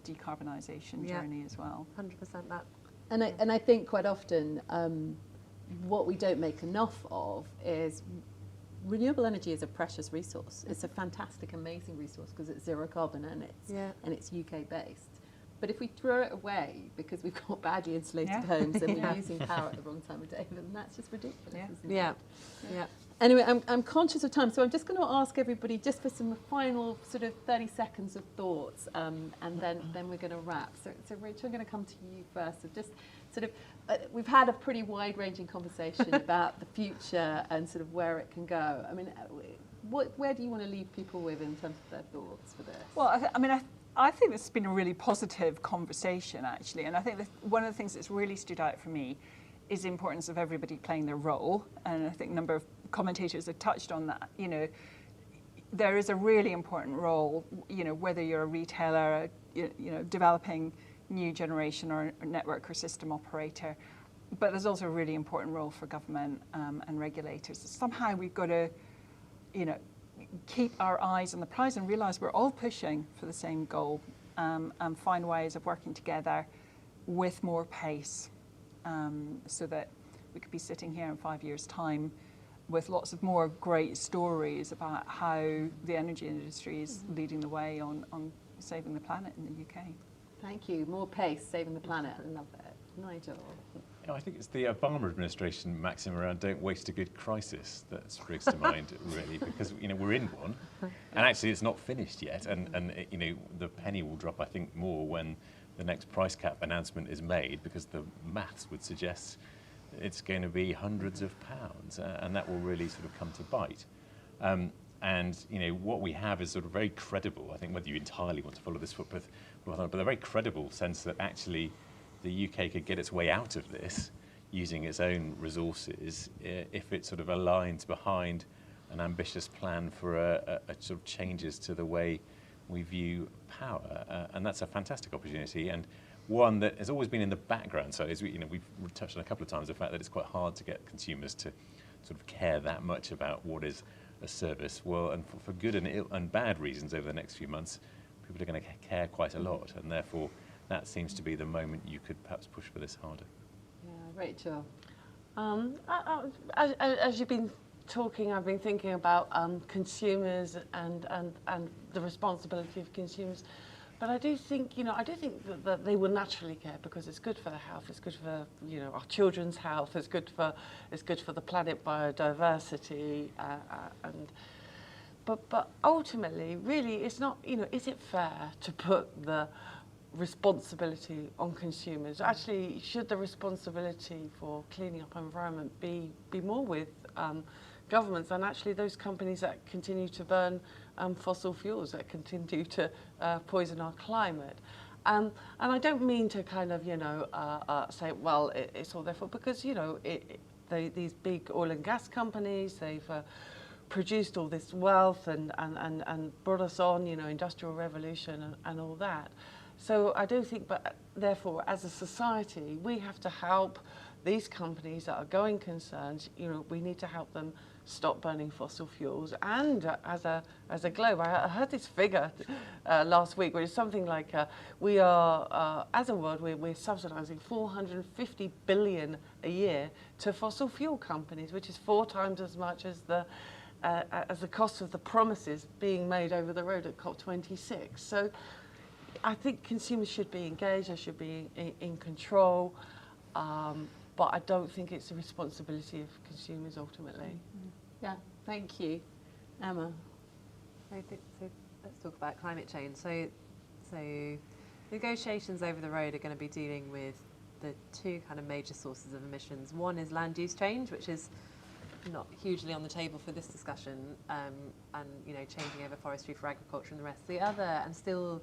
B: decarbonisation journey as well.
E: 100% that.
A: And I think quite often what we don't make enough of is renewable energy is a precious resource. It's a fantastic, amazing resource because it's zero carbon and it's UK based. But if we throw it away because we've got badly insulated homes and we're using power at the wrong time of day, then that's just ridiculous. Isn't it? Anyway, I'm conscious of time, so I'm just going to ask everybody just for some final sort of 30 seconds of thoughts, and then we're going to wrap. So Rachel, I'm going to come to you first. So just sort of, we've had a pretty wide-ranging conversation about the future and sort of where it can go. I mean, where do you want to leave people with in terms of their thoughts for this?
B: Well, I mean, I think this has been a really positive conversation, actually. And I think that one of the things that's really stood out for me is the importance of everybody playing their role. And I think a number of commentators have touched on that. You know, there is a really important role, you know, whether you're a retailer, you know, developing new generation or a network or system operator. But there's also a really important role for government and regulators. Somehow we've got to, you know, keep our eyes on the prize and realise we're all pushing for the same goal and find ways of working together with more pace so that we could be sitting here in 5 years' time with lots of more great stories about how the energy industry is leading the way on saving the planet in the UK.
A: Thank you. More pace, saving the planet. I love it. Nigel.
C: Yeah, I think it's the Obama administration maxim around "don't waste a good crisis" that springs to mind, really, because you know we're in one, and actually it's not finished yet, and you know the penny will drop, I think, more when the next price cap announcement is made, because the maths would suggest it's going to be hundreds of pounds, and that will really sort of come to bite. And you know what we have is sort of very credible. I think whether you entirely want to follow this footpath, but a very credible sense that actually the UK could get its way out of this using its own resources if it sort of aligns behind an ambitious plan for a sort of changes to the way we view power, and that's a fantastic opportunity, and one that has always been in the background. So as you know, we've touched on a couple of times the fact that it's quite hard to get consumers to sort of care that much about what is a service. Well, and for good and bad reasons over the next few months, people are going to care quite a lot, and therefore that seems to be the moment you could perhaps push for this harder.
A: Yeah, Rachel.
D: As you've been talking, I've been thinking about consumers and the responsibility of consumers. But I do think, you know, that they will naturally care because it's good for their health, it's good for, you know, our children's health, it's good for the planet biodiversity, but ultimately, really, it's not, you know, is it fair to put the responsibility on consumers? Actually, should the responsibility for cleaning up our environment be more with governments and actually those companies that continue to burn fossil fuels, that continue to poison our climate? And I don't mean to kind of, you know, say, well, it's all their fault, because, you know, these big oil and gas companies, they've produced all this wealth and brought us on, you know, industrial revolution and all that. So I do think, but therefore, as a society, we have to help these companies that are going concerns. You know, we need to help them stop burning fossil fuels. And as a globe, I heard this figure last week, which is something like we are, as a world, we're subsidising 450 billion a year to fossil fuel companies, which is 4 times as much as the cost of the promises being made over the road at COP26. So I think consumers should be engaged, they should be in control, but I don't think it's the responsibility of consumers ultimately.
A: Yeah, thank you. Emma.
E: So let's talk about climate change. So negotiations over the road are going to be dealing with the 2 kind of major sources of emissions. One is land use change, which is not hugely on the table for this discussion, and you know, changing over forestry for agriculture and the rest. The other, and still,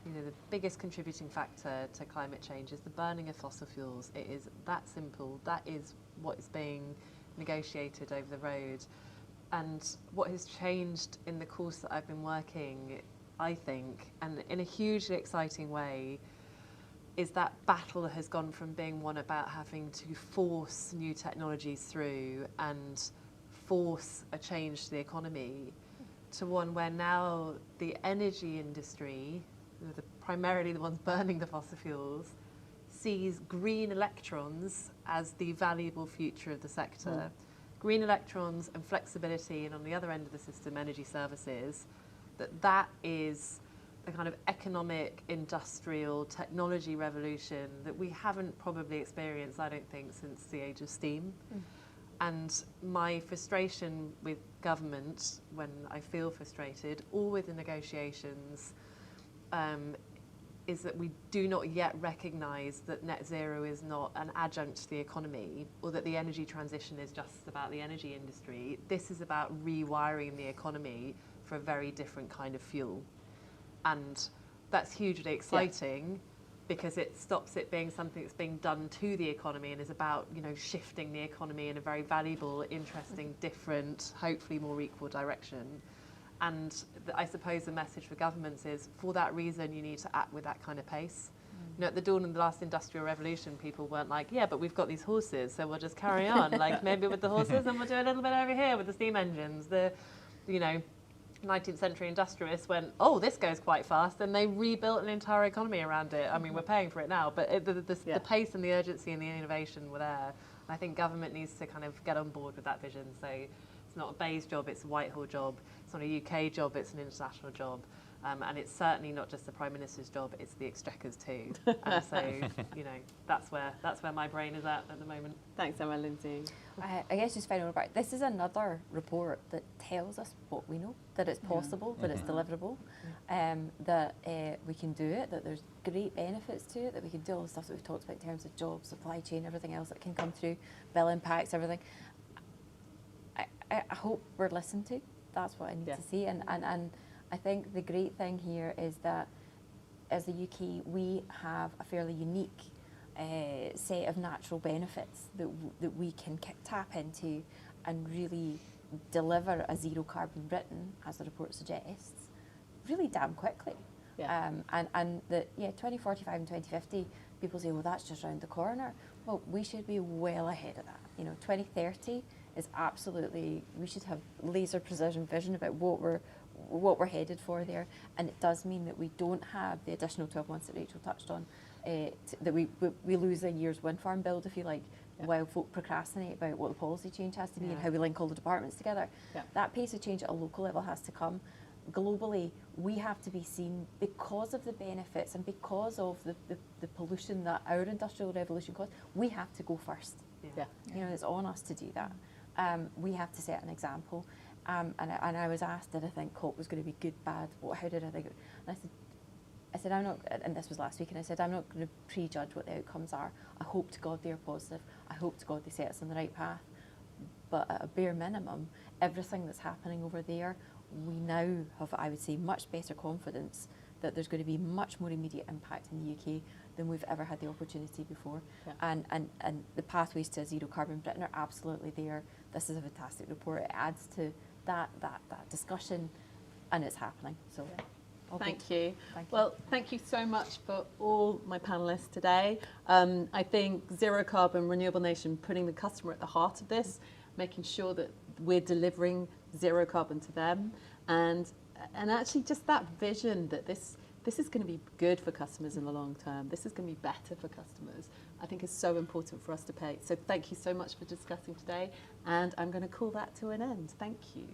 E: you know, the biggest contributing factor to climate change is the burning of fossil fuels. It is that simple. That is what is being negotiated over the road. And what has changed in the course that I've been working, I think, and in a hugely exciting way, is that battle has gone from being one about having to force new technologies through and force a change to the economy to one where now the energy industry, primarily the ones burning the fossil fuels, sees green electrons as the valuable future of the sector. Green electrons and flexibility, and on the other end of the system, energy services, that is the kind of economic, industrial, technology revolution that we haven't probably experienced, I don't think, since the age of steam. And my frustration with government, when I feel frustrated, or with the negotiations, is that we do not yet recognise that net zero is not an adjunct to the economy, or that the energy transition is just about the energy industry. This is about rewiring the economy for a very different kind of fuel. And that's hugely exciting because it stops it being something that's being done to the economy and is about, you know, shifting the economy in a very valuable, interesting, different, hopefully more equal direction. And I suppose the message for governments is, for that reason, you need to act with that kind of pace. You know, at the dawn of the last industrial revolution, people weren't like, yeah, but we've got these horses, so we'll just carry on. Like, maybe with the horses, and we'll do a little bit over here with the steam engines. The, you know, 19th century industrialists went, oh, this goes quite fast, and they rebuilt an entire economy around it. I mean, we're paying for it now, but the pace and the urgency and the innovation were there. And I think government needs to kind of get on board with that vision. So it's not a Bayes job, it's a Whitehall job. It's not a UK job, it's an international job. And it's certainly not just the Prime Minister's job, it's the Exchequer's too. And so, you know, that's where my brain is at the moment.
A: Thanks, Emma. Lindsay.
F: I guess just final about this is another report that tells us what we know, that it's possible, that it's deliverable, that we can do it, that there's great benefits to it, that we can do all the stuff that we've talked about in terms of jobs, supply chain, everything else that can come through, bill impacts, everything. I hope we're listened to. That's what I need to see. And I think the great thing here is that as the UK, we have a fairly unique set of natural benefits that we can tap into and really deliver a zero carbon Britain, as the report suggests, really damn quickly.
A: Yeah.
F: And that, 2045 and 2050, people say, well, that's just round the corner. Well, we should be well ahead of that. You know, 2030 is absolutely, we should have laser precision vision about what we're headed for there. And it does mean that we don't have the additional 12 months that Rachel touched on, that we lose a year's wind farm build, if you like, while folk procrastinate about what the policy change has to be and how we link all the departments together. Yeah. That pace of change at a local level has to come. Globally, we have to be seen because of the benefits and because of the pollution that our industrial revolution caused. We have to go first.
A: Yeah.
F: You know, it's on us to do that. We have to set an example. And I was asked, did I think COP was going to be good, bad? How did I think? And I said, I'm not, and this was last week, and I said, I'm not going to prejudge what the outcomes are. I hope to God they're positive. I hope to God they set us on the right path. But at a bare minimum, everything that's happening over there, we now have, I would say, much better confidence that there's going to be much more immediate impact in the UK than we've ever had the opportunity before. Yeah. And the pathways to a zero carbon Britain are absolutely there. This is a fantastic report. It adds to that discussion, and it's happening. So,
A: thank you. Well, thank you so much for all my panellists today. I think Zero Carbon Renewable Nation, putting the customer at the heart of this, making sure that we're delivering zero carbon to them, and actually just that vision that this is going to be good for customers in the long term. This is going to be better for customers. I think is so important for us to pay. So thank you so much for discussing today, and I'm going to call that to an end. Thank you.